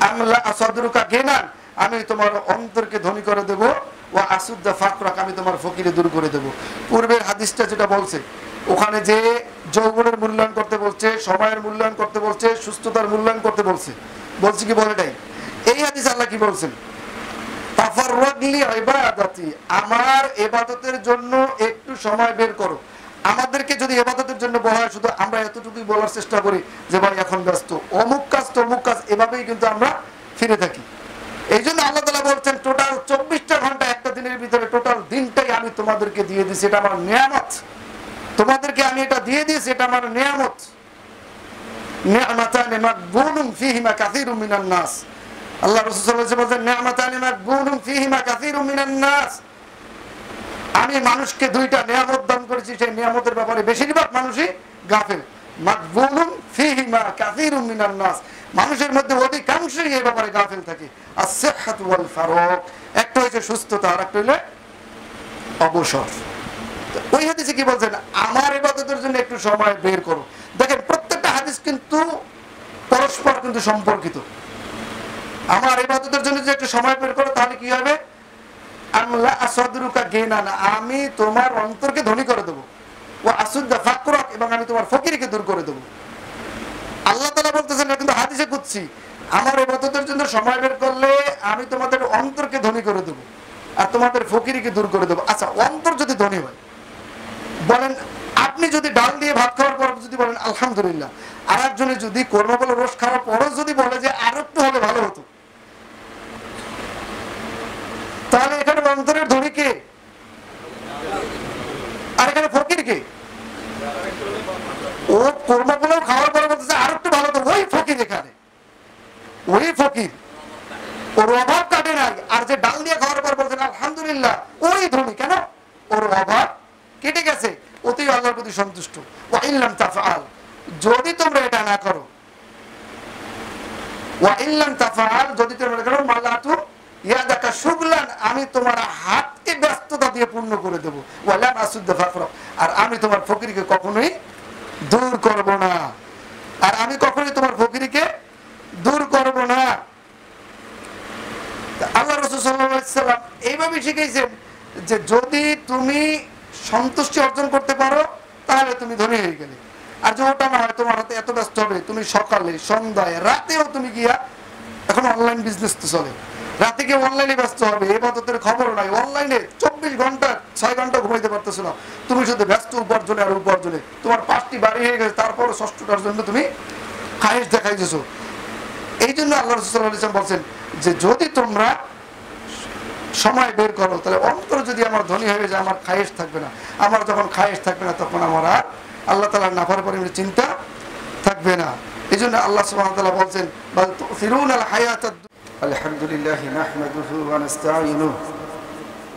আমলা সাদরুকা গিনান, আমি তোমার অন্তরকে ধনী করে দেব। ওয়া আসুদ্দা ফাকরাক, আমি তোমার ফকিরে দূর করে দেব। পূর্বের হাদিসটা যেটা বলছে, ওখানে যে যৌবনের মূল্যায়ন করতে বলছে, সময়ের মূল্যায়ন করতে বলছে, সুস্থতার মূল্যায়ন করতে বলছে, বলছে কি বলে নাই? এই হাদিস আল্লাহ কি বলছেন? তাফাররাক লি ইবাদাতি, আমার ইবাদতের জন্য একটু সময় বের করো। আমাদেরকে যদি ইবাদতের জন্য বলা হয়, শুধু আমরা এতটুকুই বলার চেষ্টা করি যে ভাই এখন ব্যস্ত, অমুক কাজ তমুক কাজ, এভাবেই কিন্তু আমরা ফিরে থাকি। এই জন্য আল্লাহ তাআলা বলছেন টোটাল 24টা ঘন্টা একটা দিনের ভিতরে টোটাল দিনটাই আমি তোমাদেরকে দিয়ে দিয়েছি, এটা আমার নিয়ামত। তোমাদেরকে আমি এটা দিয়ে দিয়েছি, এটা আমার নিয়ামত। নি'মাতানি মাগবুনুন ফীহিমা কাসীরুম মিনান নাস, আল্লাহ রাসূল সাল্লাল্লাহু আলাইহি ওয়াসাল্লাম বলেন নি'মাতানি মাগবুনুন ফীহিমা কাসীরুম মিনান নাস, আমি মানুষকে 2টা নিয়ামত দান করেছি, সেই নিয়ামতের ব্যাপারে বেশিরভাগ মানুষই গাফিল। মাগবুনুন ফীহিমা কাসীরুম মিনান নাস, মানুষের মধ্যে অধিকাংশই এই ব্যাপারে গাফিল থাকে। as-সিহহাতু ওয়াল ফারাগ, একটা হচ্ছে সুস্থতা আর একটা হলো অবসর। ওই হাদিসে কি বলছেন? আমার ইবাদতের জন্য একটু সময় বের করো। দেখেন প্রত্যেকটা হাদিস কিন্তু পরস্পর কিন্তু সম্পর্কিত। আমার ইবাদতের জন্য যে একটু সময় বের করো, তাহলে কি হবে? আমলা আসাদরুকা গিনান, আমি তোমার অন্তরকে ধনী করে দেব। ওয়া আসুদ্দা ফাকরাক, এবং আমি তোমার ফকিরকে দূর করে দেব। আল্লাহ তাআলা বলতেছেন কিন্তু হাদিসে কুদসি, আমার ইবাদতের জন্য সময় বের করলে আমি তোমাদের অন্তরকে ধনী করে দেব আর তোমাদের ফকিরকে দূর করে দেব। আচ্ছা, অন্তর যদি ধনী হয়, বলেন আপনি যদি ডাল দিয়ে ভাত খাওয়ার পর যদি বলেন আলহামদুলিল্লাহ, আর একজনে যদি কর্মবল রোজ খাওয়ার পরও যদি বলে যে আর একটু হলে ভালো হতো, তাহলে এখানে অন্তরের ধনী কে আর এখানে ফকির কে? ও কর্মবল খাওয়ার পরে বলতেছে আর একটু ভালো হতো, ওই ফকির, এখানে ওই ফকির, ওর অভাব কাটে নাই। আর যে ডাল দিয়ে খাওয়ার পর বলছেন আলহামদুলিল্লাহ, ওই ধনী। কেন? ওর অভাব কেটে গেছে, অতি আল্লাহর প্রতি সন্তুষ্ট। ওয়া ইল্লাম তাফআল, যদি তোমরা এটা না করো, ওয়া ইল্লাম তাফআল, যদি তোমরা এটা করো, মালাতু ইয়াদাকা শুগলান, আমি তোমার হাতকে ব্যস্ততা দিয়ে পূর্ণ করে দেব। ওয়া লা আসুদ্দা ফাকরা, আর আমি তোমার ফকিরকে কখনোই দূর করব না, আর আমি কখনোই তোমার ফকিরকে দূর করব না। আল্লাহ রাসূল সাল্লাল্লাহু আলাইহি ওয়াসাল্লাম এইভাবে শিখিয়েছেন যে যদি তুমি সন্তুষ্টি অর্জন করতে পারো তাহলে তুমি ধনী হয়ে গেলে। আর যে ওটা না হয়, তোমার হাতে এত ব্যস্ত হবে, তুমি সকালে সন্ধ্যায় রাতেও তুমি গিয়া, এখন অনলাইন বিজনেস তো চলে, রাতে গিয়ে অনলাইনে ব্যস্ত হবে, ইবাদতের খবর নাই, অনলাইনে 24 ঘন্টা 6 ঘন্টা ঘুমাইতে পারতেছো না, তুমি শুধু ব্যস্ত উপার্জনে আর উপার্জনে। তোমার 5টি বাড়ি হয়ে গেছে, তারপর 6টার জন্য তুমি খায়েশ দেখাইতেছো। এই জন্য আল্লাহ রাসূল সাল্লাল্লাহু আলাইহি ওয়াসাল্লাম বলছেন যে যদি তোমরা সময় বের করো, তাহলে অন্তর যদি আমার ধনী হয়ে যায়, আমার খায়েশ থাকবে না। আমার যখন খায়েশ থাকবে না, তখন আমার আর আল্লাহ তাআলার নাফরমানির চিন্তা থাকবে না। এজন্য আল্লাহ সুবহানাহু ওয়া তাআলা বলেন বাল তুসিরুনাল হায়াতাদ আলহামদুলিল্লাহ নাহমাদুহু ওয়া নাস্তাঈনুহু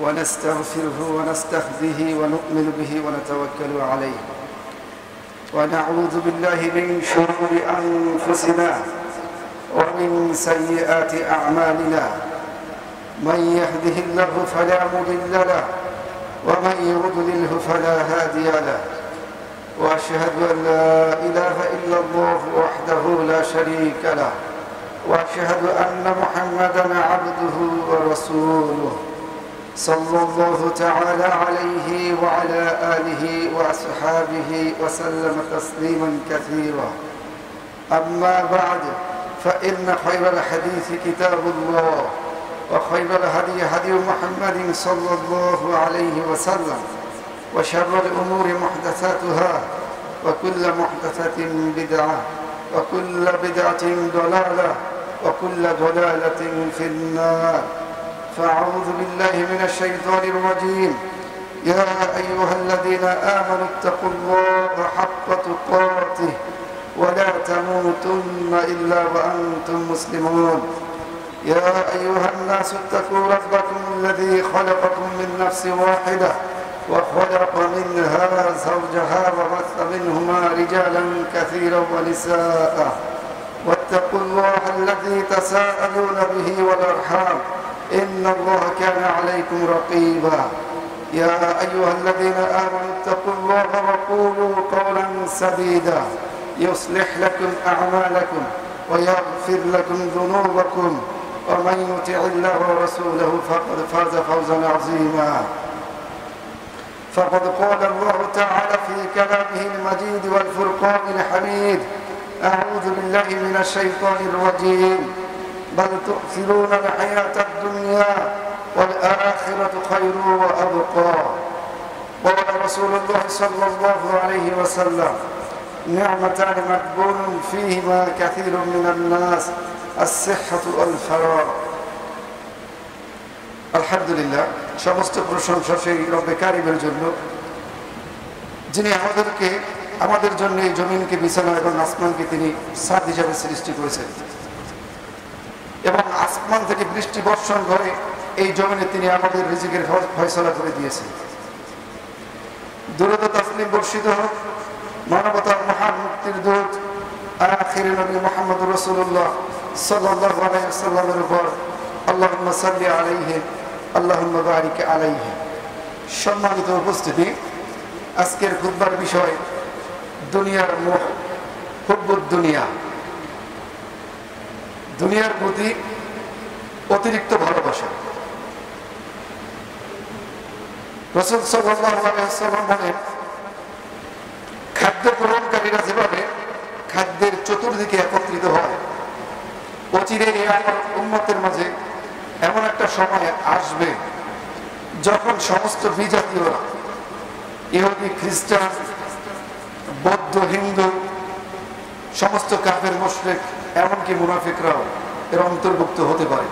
ওয়া নাস্তাগফিরুহু ওয়া নাস্তাহদিহি ওয়া নু'মিনু বিহি ওয়া নাতাওয়াক্কালু আলাইহি ওয়া নাউযু বিল্লাহি মিন শুরুরি আনফুসিনা ওয়া মিন সাইয়্যাতি আ'মালিনা মান ইয়াহদিহিল্লাহু ফালা মুদিল্লা লাহু ওয়া মান ইউদ্লিলহু ফালা হাদিয়া লাহু وأشهد أن لا إله إلا الله وحده لا شريك له وأشهد أن محمدا عبده ورسوله صلى الله تعالى عليه وعلى آله وأصحابه وسلم تسليما كثيرا أما بعد فإن خير الحديث كتاب الله وخير الهدي هدي محمد صلى الله عليه وسلم وشر الأمور محدثاتها وكل محدثة بدعة وكل بدعة ضلالة وكل ضلالة في النار فأعوذ بالله من الشيطان الرجيم يا أيها الذين آمنوا اتقوا الله حق تقاته ولا تموتن إلا وأنتم مسلمون يا أيها الناس اتقوا ربكم الذي خلقكم من نفس واحدة وخلق منها زوجها وبث منهما رجالا كثيرا ونساء واتقوا الله الذي تساءلون به والأرحام إن الله كان عليكم رقيبا يا أيها الذين آمنوا اتقوا الله وقولوا قولا سديدا يصلح لكم أعمالكم ويغفر لكم ذنوبكم ومن يطع الله ورسوله فقد فاز فوزا عظيما فقد قال الله تعالى في كلامه المجيد والفرقان الحميد أعوذ بالله من الشيطان الرجيم بل تؤثرون الحياة الدنيا والآخرة خير وأبقى قال رسول الله صلى الله عليه وسلم نعمتان مقبول فيهما كثير من الناس الصحة والفراغ আলহামদুলিল্লাহ সমস্ত প্রশংসা সেই রব্বে কারিমের জন্য যিনি আমাদের জন্য এই জমিনকে বিছানা এবং আসমানকে তিনি ছাদ হিসাবে সৃষ্টি করেছেন এবং আসমান থেকে বৃষ্টি বর্ষণ করে এই জমিনে তিনি আমাদের রিজিকের ফয়সালা করে দিয়েছেন। দুরূদ ও তাসলিম বর্ষিত হোক মানবতার মহান মুক্তির দূত আখির নবী মুহাম্মদুর রাসূলুল্লাহ সাল্লাল্লাহু আলাইহি ওয়াসাল্লামের উপর আল্লাহুম্মা সাল্লি আলাইহি আল্লাহুম্মা বারিক আলাইহি। সম্মানিত উপস্থিতি, আজকের খুতবার বিষয় দুনিয়ার মোহ, হুব্বুদ দুনিয়া, দুনিয়ার প্রতি অতিরিক্ত ভালোবাসা। রাসূল সাল্লাল্লাহু আলাইহি ওয়াসাল্লাম বলেন, খাদ্য গ্রহণকারীরা যেভাবে খাদ্যের চতুর্দিকে একত্রিত হয়, অচিরেই আমার উম্মতের মাঝে এমন একটা সময় আসবে যখন সমস্ত বিজাতীয়রা, ইহুদি, খ্রিস্টান, বৌদ্ধ, হিন্দু, সমস্ত কাফের মুশরিক, এমনকি মুনাফিকরাও এর অন্তর্ভুক্ত হতে পারে।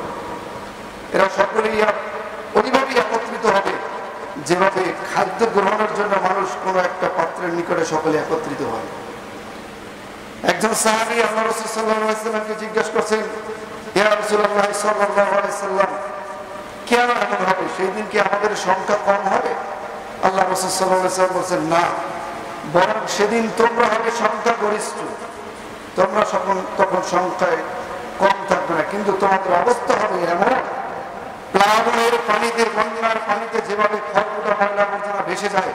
এরা সকলেই ওইভাবেই একত্রিত হবে যেভাবে খাদ্য গ্রহণের জন্য মানুষ কোনো একটা পাত্রের নিকটে সকলে একত্রিত হয়। একজন সাহাবী আল্লাহ রাসূল সাল্লাল্লাহু আলাইহি ওয়াসাল্লামকে জিজ্ঞাসা করছেন, ইয়া রাসূলুল্লাহ সাল্লাল্লাহু আলাইহি ওয়াসাল্লাম, কেন এমন হবে? সেই দিন কি আমাদের সংখ্যা কম হবে? আল্লাহ রাসূল সাল্লাল্লাহু আলাইহি ওয়াসাল্লাম বলেন, না, বরং সেদিন তোমরা হবে সংখ্যা গরিষ্ঠ, তোমরা তখন সংখ্যায় কম থাকবে না, কিন্তু তোমাদের অবস্থা হবে এমন, প্লাবনের পানিতে, বন্যার পানিতে যেভাবে খড়কুটা ময়লা আবর্জনা ভেসে যায়,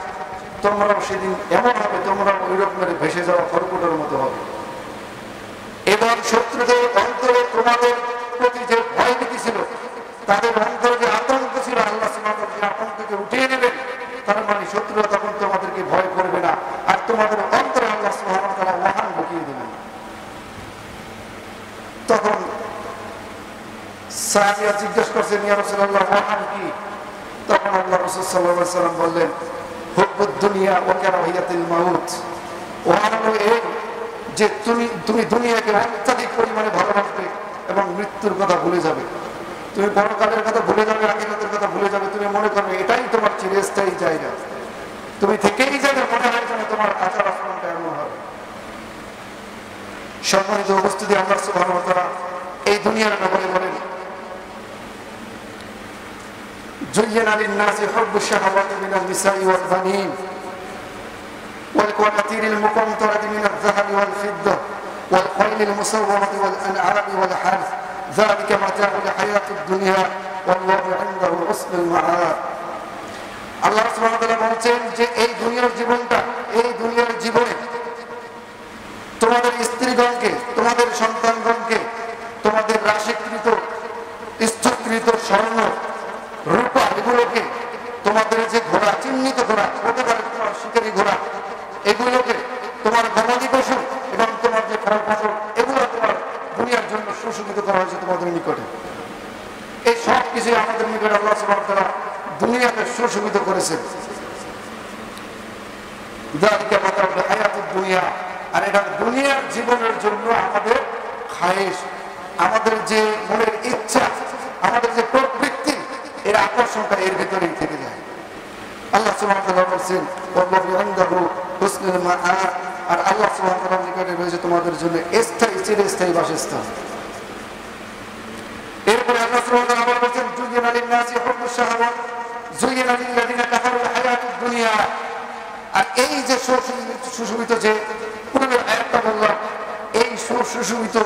তোমরাও সেদিন এমন হবে, তোমরা ওই রকমের ভেসে যাওয়া খড়কুটার মতো হবে। এবার শত্রুদের অন্তরে তোমাদের প্রতি যে ভয় ভীতি ছিল, তাদের অন্তরে যে আতঙ্ক ছিল, আল্লাহ সুবহানাহু ওয়া তাআলা আতঙ্ককে উঠিয়ে নেবেন। তার মানে শত্রুরা তখন তোমাদেরকে ভয় করবে না, আর তোমাদের অন্তরে আল্লাহ সুবহানাহু ওয়া তাআলা ওয়াহান ঢুকিয়ে দেবেন। তখন সাহাবীরা জিজ্ঞাসা করছেন, ইয়া রাসূলুল্লাহ, ওয়াহান কি? তখন আল্লাহ রাসূল সাল্লাল্লাহু আলাইহি ওয়াসাল্লাম বললেন, হুব্বুদ দুনিয়া ওয়া কারাহিয়াতুল মাউত। ওয়াহান হলো এই যে তুমি দুনিয়াকে অত্যাধিক পরিমাণে ভালোবাসবে এবং মৃত্যুর কথা ভুলে যাবে। তুমি পরকালের কথা ভুলে যাবে, আখিরাতের কথা ভুলে যাবে। তুমি মনে করবে এটাই তোমার চিরস্থায়ী জায়গা, তুমি থেকেই যাবে, মনে হয় যেন তোমার আচার আচরণটা এমন হবে। সম্মানিত উপস্থিতি, আল্লাহ সুবহানাহু ওয়া তাআলা এই দুনিয়ার ব্যাপারে বলেন, জুয়্যিনা লিন-নাসি হুব্বুশ শাহাওয়াতি মিনান নিসাই ওয়াল বানিন ওয়াল কানাতিরিল মুকান্তারাতি মিনাল যাহাবি ওয়াল ফিদ্দা ওয়াল খাইলিল মুসাওওয়ামাতি ওয়াল আন'আমি ওয়াল হারথ যালিকা মাতাউল হায়াতিদ দুনিয়া ওয়াল্লাহু ইনদাহু হুসনুল মাআব। আল্লাহ সুবহানাহু ওয়া তাআলা বলেন যে এই দুনিয়ার জীবনটা, এই দুনিয়ার জীবনে তোমাদের স্ত্রীগণকে, তোমাদের সন্তানগণকে, তোমাদের রাশিকৃত স্থূলকৃত স্বর্ণ রূপা এগুলোকে, তোমাদের যে ঘোড়া, চিহ্নিত ঘোড়া হতে পারে, তোমার শিকারী ঘোড়া, এগুলোকে, তোমার গবাদি পশু এবং তোমার যে ফল ফসল, এগুলো তোমার দুনিয়ার জন্য সুশোভিত করা হয়েছে তোমাদের নিকটে। এই সব কিছুই আমাদের নিকটে আল্লাহ সুবহানাহু ওয়া তাআলা দুনিয়াকে সুশোভিত করেছেন। যালিকা মাতাউল হায়াতুদ দুনিয়া, আর এটা দুনিয়ার জীবনের জন্য আমাদের খায়েশ, আমাদের যে মনের ইচ্ছা, আমাদের যে প্রবৃত্তি, এর আকর্ষণটা এর ভিতরেই থেকে যায়। আল্লাহ সুবহানাহু ওয়া তাআলা বলেন, ওয়াল্লাহু ইনদাহু হুসনুল মাআব, আর আল্লাহ সুবহানাহু ওয়া তাআলার নিকটে রয়েছে তোমাদের জন্য স্থায়ী, চিরস্থায়ী বাসস্থান। এরপরে আল্লাহ সুবহানাহু ওয়া তাআলা বলেন, জুয়্যিনা লিন-নাসি হুব্বুশ শাহাওয়াত জুয়্যিনা লিল্লাযিনা কাফারুল হায়াতুদ দুনিয়া। আর এই যে সুশোভিত, যে পূর্বের আয়াতটা বললাম, এই সুশোভিত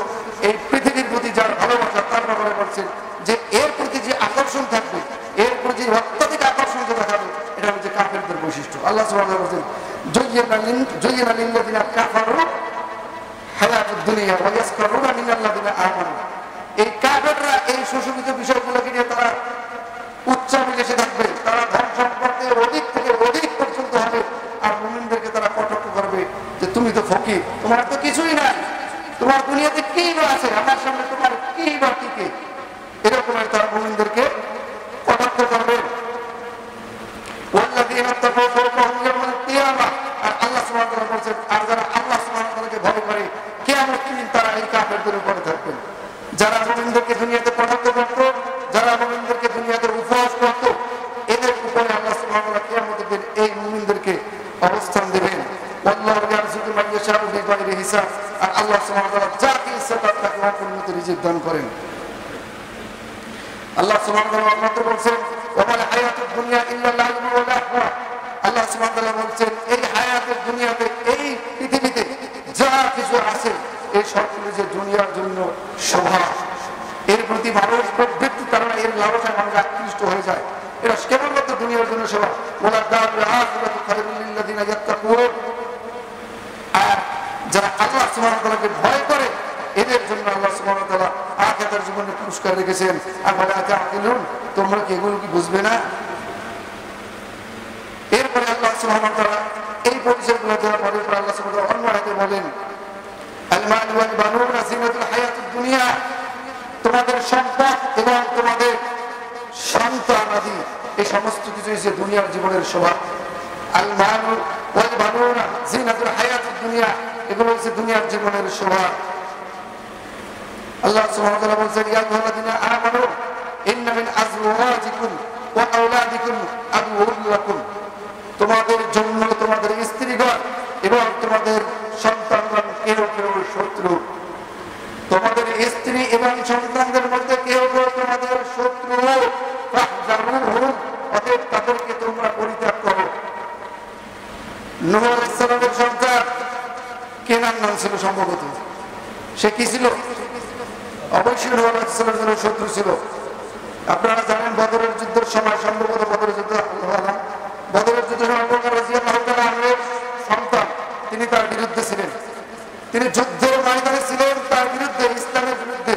এই পৃথিবীর প্রতি যার ভালোবাসা, তার ব্যাপারে বলছেন যে এর প্রতি যে আকর্ষণ থাকবে, এর প্রতি অত্যধিক আকর্ষণ যে দেখাবে, এটা হচ্ছে কাফেরদের বৈশিষ্ট্য। আল্লাহ সুবহানাহু ওয়া তাআলা বলেন, জুয়্যিনা লিল্লাযিনা কাফারু হায়াতুদ দুনিয়া ওয়া ইয়াসখারুনা মিনাল্লাযিনা আমানু। এই কাফেররা এই সুশোভিত বিষয়গুলোকে নিয়ে তারা উচ্চাভিলাষী থাকবে, তারা ধন সম্পর্কে অধিক থেকে অধিক পর্যন্ত হবে, আর মুমিনদেরকে তারা কটাক্ষ করবে যে তুমি তো ফকির, তোমার তো কিছুই নাই, তোমার দুনিয়াতে কি বা আছে, আমার সামনে তোমার কি বা টিকে, এরকম তারা মুমিনদেরকে কটাক্ষ করবে। ওয়াল্লাযীনা তাকাউ ফাওকাহুম ইয়াওমাল কিয়ামাহ, আর আল্লাহ সুবহানাহু ওয়া তাআলা বলেন, আর যারা আল্লাহ সুবহানাহু ওয়া তাআলাকে ভয় করে কিয়ামতের দিন তারা এই কাফেরদের উপরে থাকবেন। যারা মুমিনদেরকে দুনিয়াতে কটাক্ষ করত, যারা মুমিনদেরকে দুনিয়াতে উপহাস করত, এদের উপরে আল্লাহ সুবহানাহু ওয়া তাআলা কিয়ামতের দিন এই মুমিনদেরকে অবস্থান দেবেন। আল্লাহু ইয়ারযুকু মান ইয়াশাউ বিগাইরি হিসাব, আর আল্লাহ সুবহানাহু ওয়া তাআলা যাকে ইচ্ছা তাকে অপরিমিত রিজিক দান করেন। আল্লাহ সুবহানাহু ওয়া তাআলা বলেন, ওয়া মাল হায়াতুদ দুনিয়া ইল্লা লাহবু ওয়া লাহবু। আল্লাহ সুবহানাহু ওয়া তাআলা বলেন, এই হায়াতের দুনিয়াতে, এই পৃথিবীতে যা কিছু আছে, এই সবগুলো যে দুনিয়ার জন্য শোভা, এর প্রতি মানুষ প্রবৃত্তি, কারণ এর লালসায় মানুষ আকৃষ্ট হয়ে যায়, এটা কেবলমাত্র দুনিয়ার জন্য শোভা। ওয়ালা দারুল আখিরাতু খায়রুল লিল্লাযিনা ইয়াত্তাকুন, আর যারা আল্লাহ সুবহানাহু ওয়া তাআলাকে ভয় করে, এদের জন্য আল্লাহ সুবহানাহু ওয়া তাআলা আখিরাতের জীবনে পুরস্কার রেখেছেন। আফালা তাআকিলুন, তোমরা কি এগুলো কি বুঝবে না? এরপরে আল্লাহ সুবহানাহু ওয়া তাআলা এই পরিচয়গুলো দেওয়ার পরে আল্লাহ সুবহানাহু ওয়া তাআলা অন্য আয়াতে বলেন, আল মাল ওয়াল বানুনা জিনাতুল হায়াতুদ দুনিয়া, তোমাদের সম্পদ এবং তোমাদের সন্তানাদি, এই সমস্ত কিছু হচ্ছে দুনিয়ার জীবনের শোভা। আল মাল ওয়াল বানুনা জিনাতুল হায়াতুদ দুনিয়া, এগুলো হচ্ছে দুনিয়ার জীবনের শোভা। আল্লাহ সুবহানাহু ওয়া তাআলা বলেন, ইয়া আইয়ুহাল্লাযীনা আমানু ইন্না মিন আজওয়াজিকুম ওয়া আওলাদিকুম আদুউল লাকুম, তোমাদের জন্য তোমাদের স্ত্রীগণ এবং তোমাদের সন্তানগণ কেউ কেউ শত্রু। তোমাদের স্ত্রী এবং সন্তানদের মধ্যে কেউ কেউ তোমাদের শত্রু, ফাহজারুহুম, অতএব তাদেরকে তোমরা পরিত্যাগ করো। নূহ আলাইহিস সালামের সন্তান কেনান নাম ছিল সম্ভবত, সে কি ছিল? অবশ্যই নূহ আলাইহিস সালামের শত্রু ছিল। আপনারা জানেন বদরের যুদ্ধের সময়, সম্ভবত বদরের যুদ্ধ, বদরের যুদ্ধের সময় আবু বকর রাদিয়াল্লাহু তাআলা আনহুর সন্তান, তিনি তার বিরুদ্ধে ছিলেন, তিনি যুদ্ধের ময়দানে ছিলেন তার বিরুদ্ধে, ইসলামের বিরুদ্ধে।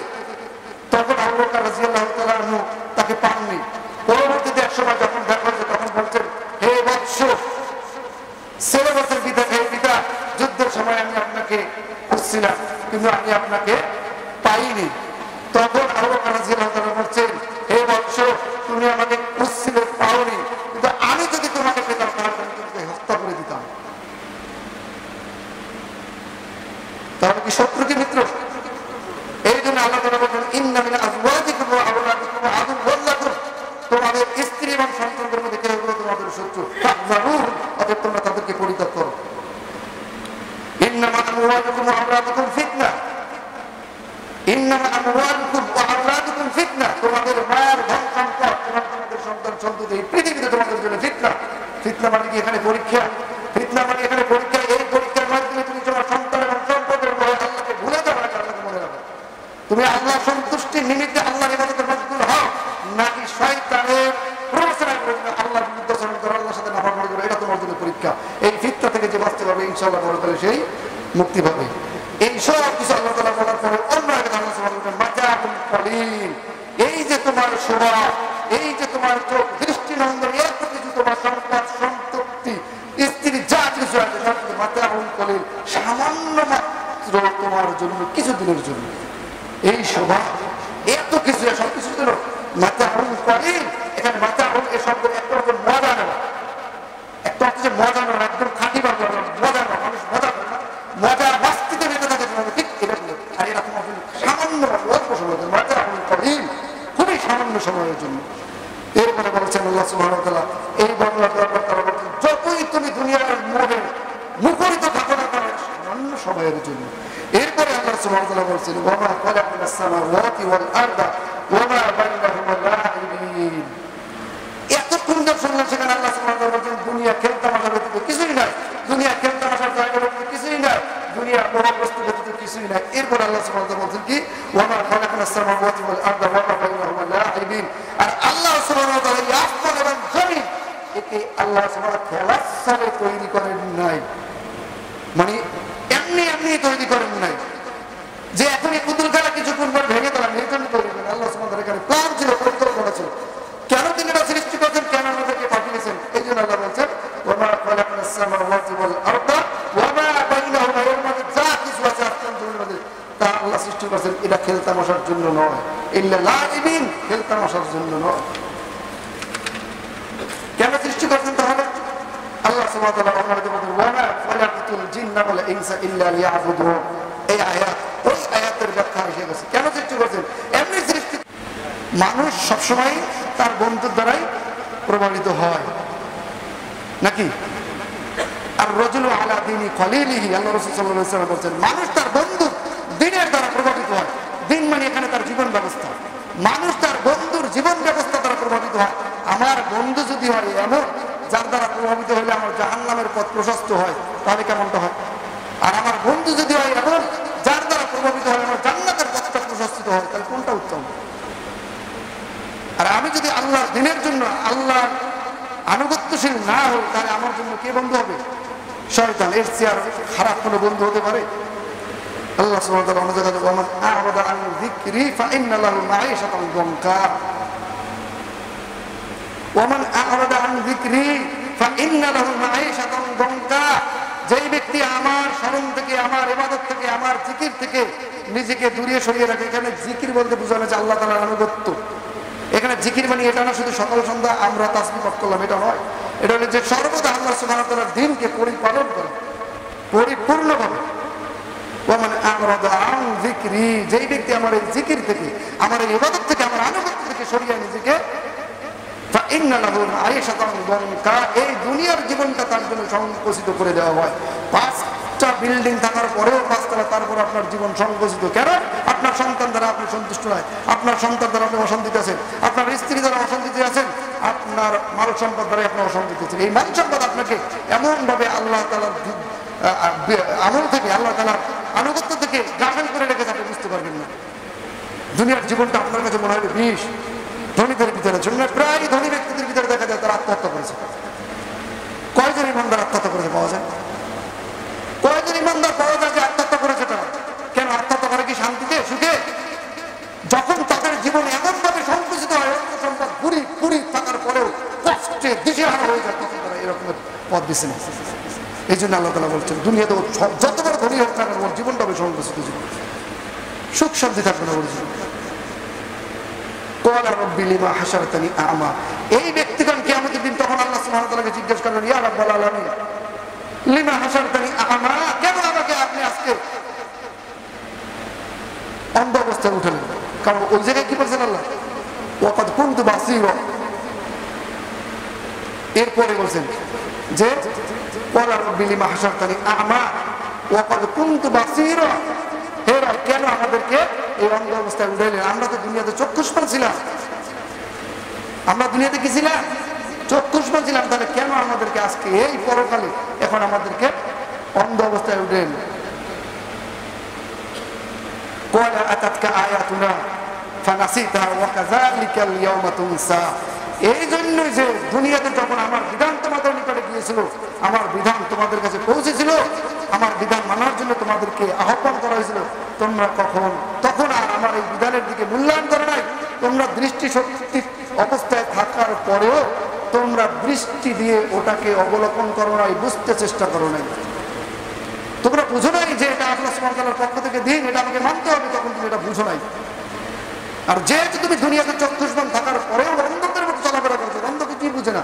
তখন আবু বকর রাদিয়াল্লাহু তাআলা আনহু তাকে পাননি। পরবর্তীতে এক সময় যখন দেখা হয়েছে, তখন বলছেন, হে বৎস, ছেলে বছর পিতা, হে পিতা, যুদ্ধের সময় আমি আপনাকে খুঁজছিলাম কিন্তু আমি আপনাকে পাইনি। তখন আবু বকর রাদিয়াল্লাহু তাআলা বলছেন, হে বৎস, তুমি আমাকে খুঁজছিলে, পাওনি, কিন্তু আমি যদি তোমাকে পেতাম তাহলে আমি তোমাকে হত্যা করে দিতাম। তাহলে কি শত্রু কি মিত্র? এই জন্য আল্লাহ তাআলা বলেন, ইন্না মিন আজওয়াজিকুম ওয়া ফিতনা মানে কি এখানে পরীক্ষা? ফিতনা মানে এখানে পরীক্ষা। এই পরীক্ষার মাধ্যমে তুমি তোমার সন্তান এবং সম্পদের ভয়ে আল্লাহকে ভুলে যাবে না, আল্লাহকে মনে রাখো। তুমি আল্লাহ সন্তুষ্টির নিমিত্তে আল্লাহর ইবাদতে মশগুল হও, নাকি শয়তানের প্ররোচনা করে আল্লাহর বিরুদ্ধে আচরণ করো, আল্লাহর সাথে নাফরমানি করো, এটা তোমার জন্য পরীক্ষা। এই ফিতনা থেকে যে বাঁচতে পারবে ইনশাআল্লাহ পরকালে সেই মুক্তি পাবে। এই সব কিছু আল্লাহ তাআলা বলার পরে অন্য আগে আল্লাহ সুবহানাহু ওয়া তাআলা মাতাউন কলিল, এই যে তোমার শোভা, এই যে তোমার চোখ দৃষ্টি নন্দন, এত কিছু তোমার সম্পদ সম্পত্তি স্ত্রী যা কিছু আছে সব কিছু মাতাউন কলিল, সামান্য মাত্র তোমার জন্য, কিছুদিনের জন্য। এই শোভা এত কিছু সব কিছু জন্য মাতাউন কলিল। এখানে মাতাউন এ শব্দ একটা হচ্ছে মজা নেওয়া, একটা হচ্ছে মজা নেওয়া, একদম খাঁটি বাংলা মজা নেওয়া, মানুষ মজা করে না, মজা বাস্তিতে বেঁচে থাকে ঠিক এটা। আর এরা তোমার জন্য সামান্য অল্প সময়ের জন্য, মাতাউন কলিল, খুবই সামান্য সময়ের জন্য। এরপরে বলছেন আল্লাহ সুবহানাহু ওয়া তাআলা এই বর্ণনা দেওয়ার পর তারা বলছেন যতই তুমি দুনিয়ার মোহে মুখরিত থাকো না কেন সামান্য সময়ের জন্য। এরপরে আল্লাহ সুবহানাহু ওয়া তাআলা বলছেন ওয়া মা খালাকনাস সামাওয়াতি ওয়াল আরদা ওয়া মা বাইনাহুমা লাঈবিন। এতক্ষণ যখন শুনলাম সেখানে আল্লাহ সুবহানাহু ওয়া তাআলা বলছেন দুনিয়া খেলতামাশা ব্যতীত কিছুই নাই, দুনিয়া খেলতামাশার জায়গা ব্যতীত কিছুই নাই, দুনিয়া মোহগ্রস্ত ব্যতীত কিছুই নাই। এরপর আল্লাহ সুবহানাহু ওয়া তাআলা বলছেন কি ওয়া মা খালাকনাস সামাওয়াতি ওয়াল আরদা ওয়া মা বাইনাহুমা লাঈবিন। আর আল্লাহ সুবহানাহু ওয়া তাআলা এই আসমান এবং জমিন একে আল্লাহ সুবহানাহু ওয়া তাআলা খেলার ছলে তৈরি করেন নাই, মানে এমনি এমনি তৈরি করেন নাই যে এখন এই পুতুল খেলা কিছুক্ষণ পর ভেঙে দিলাম, এই জন্য তৈরি করেন। আল্লাহ সুবহানাহু ওয়া তাআলা এখানে প্ল্যান ছিল, পরিকল্পনা ছিল, কেন তিনি এটা সৃষ্টি করেছেন, কেন আমাদেরকে পাঠিয়েছেন। এই জন্য আল্লাহ বলছেন ওয়া মা খালাকনাস সামাওয়াতি ওয়াল আরদা ওয়া মা বাইনাহুমা, এর মধ্যে যা কিছু আছে আসমান জমিনের মধ্যে তা আল্লাহ সৃষ্টি করেছেন এটা খেলতামাশার জন্য নয়, ইল্লা লাঈবিন, খেলতামাশার জন্য নয়। কেন সৃষ্টি করেছেন তাহলে? আল্লাহ সুবহানাহু ওয়া তাআলা আমাদের বলেন ওয়া মা খালাকতুল জিন্না ওয়াল ইনসা ইল্লা লিয়াবুদুন। এই আয়াত ওই আয়াতের ব্যাখ্যা এসে গেছে। কেন সৃষ্টি করেছেন? এমনি সৃষ্টি। মানুষ সবসময় তার বন্ধুর দ্বারাই প্রভাবিত হয় নাকি? আর রাজুলু আলা দীনি খলিলিহি, আল্লাহ রাসূল সাল্লাল্লাহু আলাইহি ওয়াসাল্লাম বলেন মানুষ তার বন্ধু দ্বীনের দ্বারা প্রভাবিত হয়। দ্বীন মানে এখানে তার জীবন ব্যবস্থা। মানুষ তার বন্ধুর জীবন ব্যবস্থা দ্বারা প্রভাবিত হয়। আমার বন্ধু যদি হয় এমন যার দ্বারা প্রভাবিত হলে আমার জাহান্নামের পথ প্রশস্ত হয়, তাহলে কেমনটা হয়? আর আমার বন্ধু যদি হয় এমন যার দ্বারা প্রভাবিত হয় আমার জান্নাতের পথটা প্রশস্ত হয়, তাহলে কোনটা উত্তম? আর আমি যদি আল্লাহর দ্বীনের জন্য আল্লাহর আনুগত্যশীল না হই, তাহলে আমার জন্য কে বন্ধু হবে? শয়তান। এর চেয়ে আর খারাপ কোনো বন্ধু হতে পারে? আল্লাহ সুবহানাহু ওয়া তাআলা অন্য জায়গায় বলেন ওয়ামান আ'রাদা আন যিকরি ফাইন্না লাহু মাঈশাতান দনকা। ওয়ামান আ'রাদা আন যিকরি ফাইন্না লাহু মাঈশাতান দনকা। যেই ব্যক্তি আমার স্মরণ থেকে, আমার ইবাদত থেকে, আমার জিকির থেকে নিজেকে দূরে সরিয়ে রাখে, এখানে জিকির বলতে বোঝানো হচ্ছে আল্লাহ তাআলার আনুগত্য। এখানে জিকির মানে এটা না শুধু সকাল সন্ধ্যা আমরা তাসবিহ পাঠ করলাম, এটা নয়। এটা হলো যে সর্বদা আল্লাহ সুবহানাহু ওয়া তাআলার দ্বীনকে পরিপালন করে পরিপূর্ণভাবে। ওয়ামান আ'রাদা আন যিকরি, যেই ব্যক্তি আমার এই জিকির থেকে, আমার এই ইবাদত থেকে, আমার আনুগত্য থেকে সরিয়ে নিজেকে, ফাইন্না লাহু মাঈশাতান দনকা, এই দুনিয়ার জীবনটা তার জন্য সংকুচিত করে দেওয়া হয়। 5টা বিল্ডিং থাকার পরেও 5তলা, তারপর আপনার জীবন সংকুচিত। কেন? আপনার সন্তান দ্বারা আপনি সন্তুষ্ট নয়, আপনার সন্তান দ্বারা আপনি অশান্তিতে আছেন, আপনার স্ত্রী দ্বারা অশান্তিতে আছেন, আপনার মাল সম্পদ দ্বারা আপনি অশান্তিতে আছেন। এই মাল সম্পদ আপনাকে এমনভাবে আল্লাহ তাআলার আমল থেকে, আল্লাহ তাআলার আনুগত্য থেকে গাফেল করে রেখেছে, আপনি বুঝতে পারবেন না। দুনিয়ার জীবনটা আপনার কাছে মনে হবে বিষ। ধনীদের ভিতরে জন্য প্রায় ধনী ব্যক্তিদের ভিতরে দেখা যায় তারা আত্মহত্যা করেছে। কয়জন ইমানদার আত্মহত্যা করেছে পাওয়া যায়? কয়জন ইমানদার পাওয়া যায় যে আত্মহত্যা করেছে তারা? কেন আত্মহত্যা করে? কি শান্তিতে, সুখে? যখন তাদের জীবন এমনভাবে সংকুচিত হয়, অর্থ সম্পদ পুরি পুরি থাকার পরেও কষ্টে দিশেহারা হয়ে যায়, তখন তারা এরকমের পথ বেছে নেয়। এই জন্য আল্লাহ তাআলা বলছেন দুনিয়াতে যত বড় ধনী হোক না কেন ওর জীবনটা হবে সংকুচিত জীবন, সুখ শান্তি থাকবে না ওর জীবন। ক্বালা রাব্বি লিমা হাশারতানি আ'মা। এই ব্যক্তিগণ কিয়ামতের দিন তখন আল্লাহ সুবহানাহু ওয়া তাআলাকে জিজ্ঞেস করবেন ইয়া রাব্বাল আলামিন লিমা হাশারতানি আ'মা, কেন আমাকে আপনি আজকে অন্ধ অবস্থায় উঠালেন? কারণ ওই জায়গায় কি বলছেন আল্লাহ ওয়া ক্বাদ কুনতু বাসীরা। এরপরে বলছেন যে ক্বালা রাব্বি লিমা হাশারতানি আ'মা ওয়া ক্বাদ কুনতু বাসীরা। হে রব, কেন আমাদেরকে এই অন্ধ অবস্থায় উঠাইলেন? আমরা তো দুনিয়াতে চক্ষুষ্মান ছিলাম, আমরা দুনিয়াতে কি ছিলাম? চক্ষুষ্মান ছিলাম, তাহলে কেন আমাদেরকে আজকে এই পরকালে এখন আমাদেরকে অন্ধ অবস্থায় উঠেন? ক্বালা আতাতকা আয়াতুনা ফানাসিতাহা ওয়া কাযালিকাল ইয়াওমা তুনসা। এই জন্যই যে দুনিয়াতে যখন আমার বিধান তোমাদের নিকটে গিয়েছিল, আমার বিধান তোমাদের কাছে পৌঁছেছিল, আমার বিধান মানার জন্য তোমাদেরকে আহ্বান করা হয়েছিল, তোমরা তখন আর আমার এই বিধানের দিকে মূল্যায়ন করো নাই। তোমরা দৃষ্টি শক্তি অবস্থায় থাকার পরেও তোমরা দৃষ্টি দিয়ে ওটাকে অবলোকন করো নাই, বুঝতে চেষ্টা করো নাই। তোমরা বুঝো নাই যে এটা আল্লাহ সুবহানাহু ওয়া তাআলার পক্ষ থেকে দিন, এটা আমাকে মানতে হবে, তখন তুমি এটা বুঝো নাই। আর যেহেতু তুমি দুনিয়াতে চক্ষুষ্মান থাকার পরেও অন্ধকের মতো চলাফেরা করছো, অন্ধকে কি বুঝে না?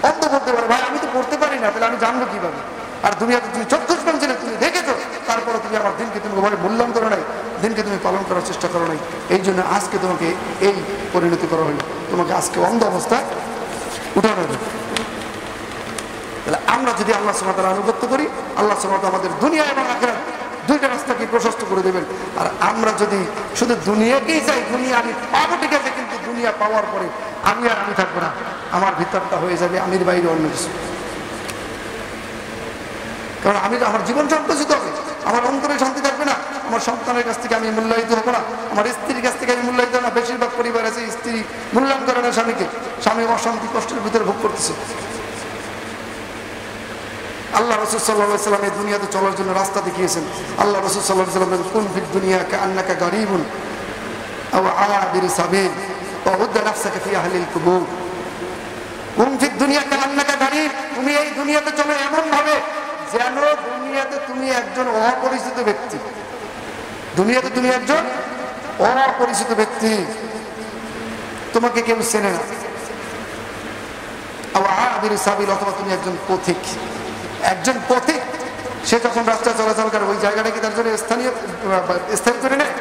অন্ধ বলতে পারে ভাই আমি তো পড়তে পারি না, তাহলে আমি জানবো কিভাবে? আর দুনিয়াতে তুমি চক্ষুষ্মান ছিলে, তুমি দেখেছো, তারপরে তুমি আমার দিনকে তুমি মূল্যায়ন করো নাই, দিনকে তুমি পালন করার চেষ্টা করো নাই। এই জন্য আজকে তোমাকে এই পরিণতি করা হলো, তোমাকে আজকে অন্ধ অবস্থায় উঠানো হবে। তাহলে আমরা যদি আল্লাহ সুবহানাহু ওয়া তাআলার আনুগত্য করি, আল্লাহ সুবহানাহু ওয়া তাআলা আমাদের দুনিয়া এবং আখিরাত দুইটা রাস্তাকে প্রশস্ত করে দেবেন। আর আমরা যদি শুধু দুনিয়াকেই চাই, দুনিয়া আমি পাবো ঠিক আছে, কিন্তু দুনিয়া পাওয়ার পরে আমি থাকবো না, আমার ভিতরটা হয়ে যাবে আমির বাইরে অন্য কিছু। কারণ আমার জীবন সন্ত্রাসিত হবে, আমার অন্তরে শান্তি থাকবে না, আমার সন্তানের কাছ থেকে আমি মূল্যায়িত হবো না, আমার স্ত্রীর কাছ থেকে আমি মূল্যায়িত হবো না। বেশিরভাগ পরিবার আছে স্ত্রী মূল্যায়ন করে না স্বামীকে, স্বামী অশান্তি কষ্টের ভিতরে ভোগ করতেছে। আল্লাহ রাসূল সাল্লাল্লাহু আলাইহি ওয়াসাল্লাম এই দুনিয়াতে চলার জন্য রাস্তা দেখিয়েছেন। আল্লাহ রাসূল সাল্লাল্লাহু আলাইহি ওয়াসাল্লাম বলেন, কুন ফিদ দুনিয়া কাআন্নাকা গারীবুন আও আবির সাবিল ওয়া উদ্দা নাফসাকা ফি আহলিল কুবুর। কুন ফিদ দুনিয়া কাআন্নাকা গারীব, তুমি এই দুনিয়াতে চলো এমন ভাবে যেন দুনিয়াতে তুমি একজন অপরিচিত ব্যক্তি। দুনিয়াতে তুমি একজন অপরিচিত ব্যক্তি, তোমাকে কেউ চেনে না। আও আবির সাবিল, অথবা তুমি একজন পথিক। একজন পথিক সে যখন রাস্তা চলাচল করে, ওই জায়গাটা কি তার জন্য স্থায়ী করে নেয়?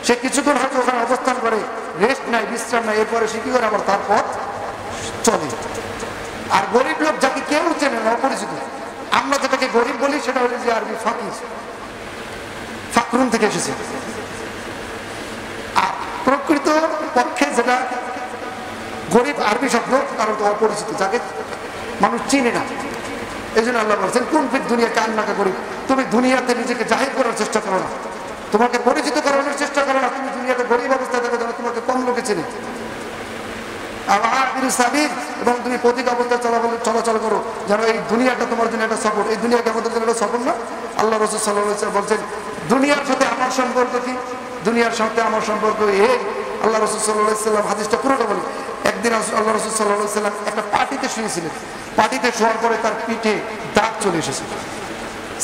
সে কিছুক্ষণ হয়তো ওখানে অবস্থান করে, রেস্ট নাই, বিশ্রাম নাই, এরপরে সে কি করে আবার তার পথ চলে। আর গরিব লোক যাকে কেউ চেনে না, অপরিচিত, আমরা যেটাকে গরিব বলি সেটা হলো যে আরবি ফাকির, ফাকরুন থেকে এসেছে। আর প্রকৃত পক্ষে যেটা গরিব আরবি শব্দ, কারণ তো অপরিচিত, যাকে মানুষ চিনে না। এই জন্য আল্লাহ বলছেন কোন ফির দুনিয়া কান্নাকা করি, তুমি দুনিয়াতে নিজেকে জাহির করার চেষ্টা করো না, তোমাকে পরিচিত করানোর চেষ্টা করো না। তুমি দুনিয়াতে গরিব অবস্থায় থাকো যেন তোমাকে কম লোকে চেনে। এবং তুমি পথিক অবস্থায় চলাচল করো যেন এই দুনিয়াটা তোমার জন্য একটা সফর, এই দুনিয়াকে আমাদের জন্য একটা সফর না। আল্লাহ রাসূল সাল্লাল্লাহু আলাইহি ওয়াসাল্লাম বলছেন দুনিয়ার সাথে আমার সম্পর্ক কি? দুনিয়ার সাথে আমার সম্পর্ক এই। আল্লাহ রাসূল সাল্লাল্লাহু আলাইহি ওয়াসাল্লাম হাদিসটা পুরোটা বলি। একদিন আল্লাহ রাসূল সাল্লাল্লাহু আলাইহি ওয়াসাল্লাম একটা পাটিতে শুয়েছিলেন, পাটিতে শোয়ার পরে তার পিঠে দাগ চলে এসেছে।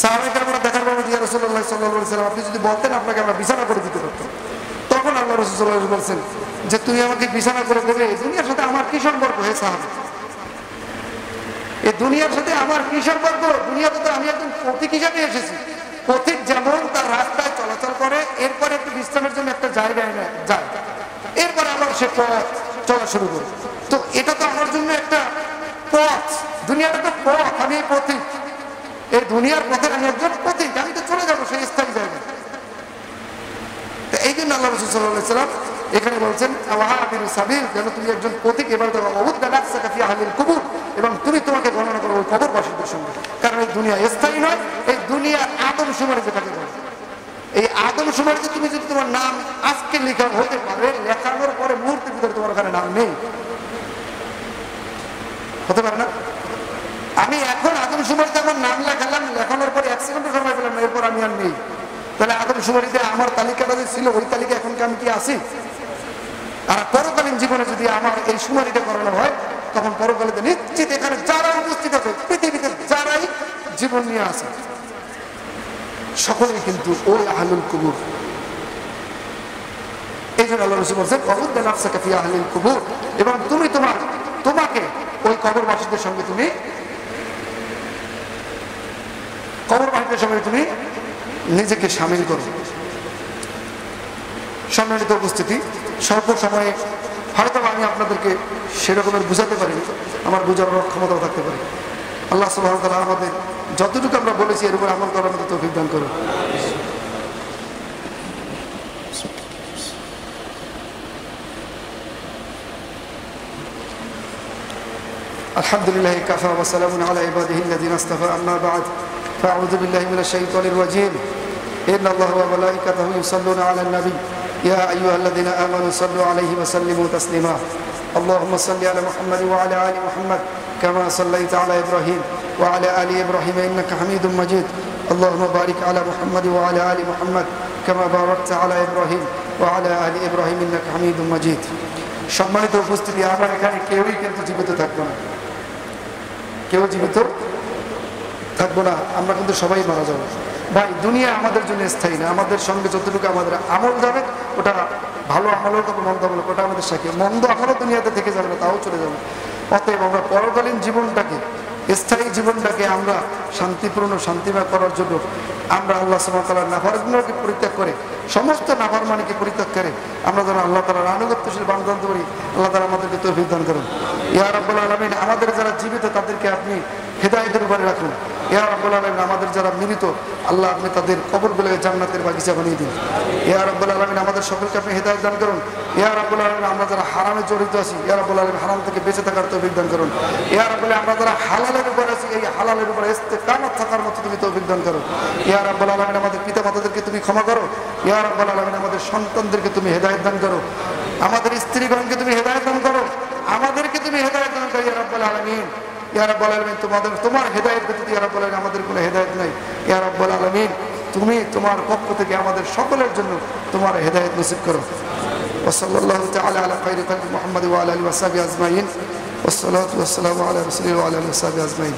সাহাবায়ে কেরামরা দেখার পর ইয়া রাসূলুল্লাহ সাল্লাল্লাহু আলাইহি ওয়াসাল্লাম, আপনি যদি বলতেন আপনাকে আমরা বিছানা করে দিতে পারতাম। তখন আল্লাহ রাসূল সাল্লাল্লাহু আলাইহি ওয়াসাল্লাম বলছেন যে তুমি আমাকে বিছানা করে দেবে, এই দুনিয়ার সাথে আমার কি সম্পর্ক? হে সাহাবী, এই দুনিয়ার সাথে আমার কি সম্পর্ক? দুনিয়াতে তো আমি একজন পথিক হিসাবে এসেছি। পথিক যেমন তার রাস্তায় চলাচল করে, এরপরে একটু বিশ্রামের জন্য একটা জায়গায় যায়, এরপরে আবার সে পথ চলা শুরু করে। তো এটা তো আমার জন্য একটা পথ, দুনিয়াটা তো পথ, আমি এই পথিক, এই দুনিয়ার পথে আমি একজন পথিক, আমি তো চলে যাবো সেই স্থায়ী জায়গায়। তো এই জন্য আল্লাহ রাসূল সাল্লাল্লাহু আলাইহি ওয়াসাল্লাম এখানে বলছেন যেন তুমি একজন পথিক, এবার এবং তুমি তোমাকে গণনা করো ওই কবরবাসীদের সঙ্গে। কারণ এই দুনিয়া স্থায়ী নয়, এই দুনিয়া আদমশুমারি যেটাকে বলে, এই আদমশুমারিতে তুমি যদি তোমার নাম আজকে লেখা হতে পারে, লেখানোর পরে মুহূর্তের ভিতরে তোমার ওখানে নাম নেই, হতে পারে না। আমি এখন আদমশুমারিতে আমার নাম লেখালাম, লেখানোর পরে 1 সেকেন্ডও সময় পেলাম না, এরপর আমি আর নেই। তাহলে আদমশুমারিতে আমার তালিকাটা যে ছিল ওই তালিকা এখন আমি কি আছি? আর পরকালীন জীবনে যদি আমার এই শুমারিটা করানো হয়, তখন পরকালীতে নিশ্চিত এখানে যারা উপস্থিত আছে, পৃথিবীতে যারাই জীবন নিয়ে আসে, সকলেই কিন্তু ওই আহলুল কুবুর। এই জন্য আল্লাহ রাসূল বলেছেন ওয়াউদ্দা নাফসাকা ফি আহলিল কুবুর, এবং তুমি তোমাকে ওই কবরবাসীদের সঙ্গে তুমি নিজেকে শামিল করো। সম্মানিত উপস্থিতি, স্বল্প সময়ে হয়তো আমি আপনাদেরকে সেরকমের বুঝাতে পারি, আমার বোঝার ক্ষমতাও থাকতে পারে। আল্লাহ সুবহানাহু ওয়া তাআলা আমাদের যতটুকু আমরা বলেছি এর উপর আমল করার মতো তৌফিক দান করুন। আলহামদুলিল্লাহি কাফা ওয়া সালামুন আলা ইবাদিহি আল্লাযিনা ইসতাফা আম্মা বা'দ ফাআউযু বিল্লাহি মিনাশ শাইতানির রাজীম ইন্নাল্লাহা ওয়া মালাইকাতাহু ইউসাল্লুনা আলান নবী ইয়া আইয়ুহাল্লাযিনা আমানু সাল্লু আলাইহি ওয়া সাল্লিমু তাসলিমা আল্লাহুম্মা সাল্লি আলা মুহাম্মাদ ওয়া আলা আলি মুহাম্মাদ কামা সাল্লাইতা আলা ইব্রাহিম ওয়া আলা আলি ইব্রাহিম ইন্নাকা হামিদুম মাজিদ আল্লাহুম্মা বারিক আলা মুহাম্মাদ ওয়া আলা আলি মুহাম্মাদ কামা বারাকতা আলা ইব্রাহিম ওয়া আলা আলি ইব্রাহিম ইন্নাকা হামিদুম মাজিদ। সম্মানিত উপস্থিতি, আমরা এখানে কেউই কিন্তু জীবিত থাকবো না, কেউ জীবিত থাকবো না, আমরা কিন্তু সবাই মারা যাবো। ভাই, দুনিয়া আমাদের জন্য স্থায়ী না। আমাদের সঙ্গে যতটুকু আমাদের আমল যাবে, ওটা ভালো আমল হোক, মন্দ আমল হোক, ওটা আমাদের সাথে। মন্দ আমলও দুনিয়াতে থেকে যাবে না, তাও চলে যাবে। অতএব আমরা পরকালীন জীবনটাকে, স্থায়ী জীবনটাকে আমরা শান্তিপূর্ণ, শান্তিময় করার জন্য আমরা আল্লাহ সুবহানাহু ওয়া তাআলার নাফরমানিকে পরিত্যাগ করে, সমস্ত নাফরমানিকে পরিত্যাগ করে আমরা যেন আল্লাহ তাআলার আনুগত্যশীল বান্দা হতে পারি। আল্লাহ তাআলা আমাদেরকে তৌফিক দান করুন। ইয়া রাব্বুল আলামিন, আমাদের যারা জীবিত তাদেরকে আপনি হেদায়েতের উপরে রাখুন। ইয়া রাব্বুল আলামিন, আমাদের যারা মৃত, আল্লাহ আপনি তাদের কবরগুলোকে জান্নাতের বাগিচা বানিয়ে দিন। ইয়া রাব্বুল আলামিন, আমাদের সকলকে আপনি হেদায়েত দান করুন। ইয়া রাব্বুল আলামিন, আমরা যারা হারামে জড়িত আছি, ইয়া রাব্বুল আলামিন, হারাম থেকে বেঁচে থাকার তৌফিক দান করুন। ইয়া রাব্বুল আলামিন, আমরা যারা হালালের উপরে আছি, এই হালালের উপরে ইস্তেকামত থাকার মতো তুমি তৌফিক দান করো। ইয়া রাব্বুল আলামিন, আমাদের পিতামাতাদেরকে তুমি ক্ষমা করো। ইয়া রাব্বুল আলামিন, আমাদের সন্তানদেরকে তুমি হেদায়েত দান করো। আমাদের স্ত্রীগণকে তুমি হেদায়েত দান করো। আমাদেরকে তুমি হেদায়েত দান করো। ইয়া রাব্বুল আলামিন, ইয়া রাব্বুল আলামিন, তোমার হেদায়েত ব্যতীত ইয়া রাব্বুল আলামিন আমাদের কোনো হেদায়েত নাই। ইয়া রাব্বুল আলামিন, তুমি তোমার পক্ষ থেকে আমাদের সকলের জন্য তোমার হেদায়েত নসিব করো। ওয়াসাল্লাল্লাহু তাআলা আলা খায়রি খালকি মুহাম্মাদ ওয়া আলা আলিহি ওয়া সাহবিহি আজমাইন। ওয়াসসালাতু ওয়াসসালামু আলা রাসূলিহি ওয়া আলা আলিহি ওয়া সাহবিহি আজমাইন।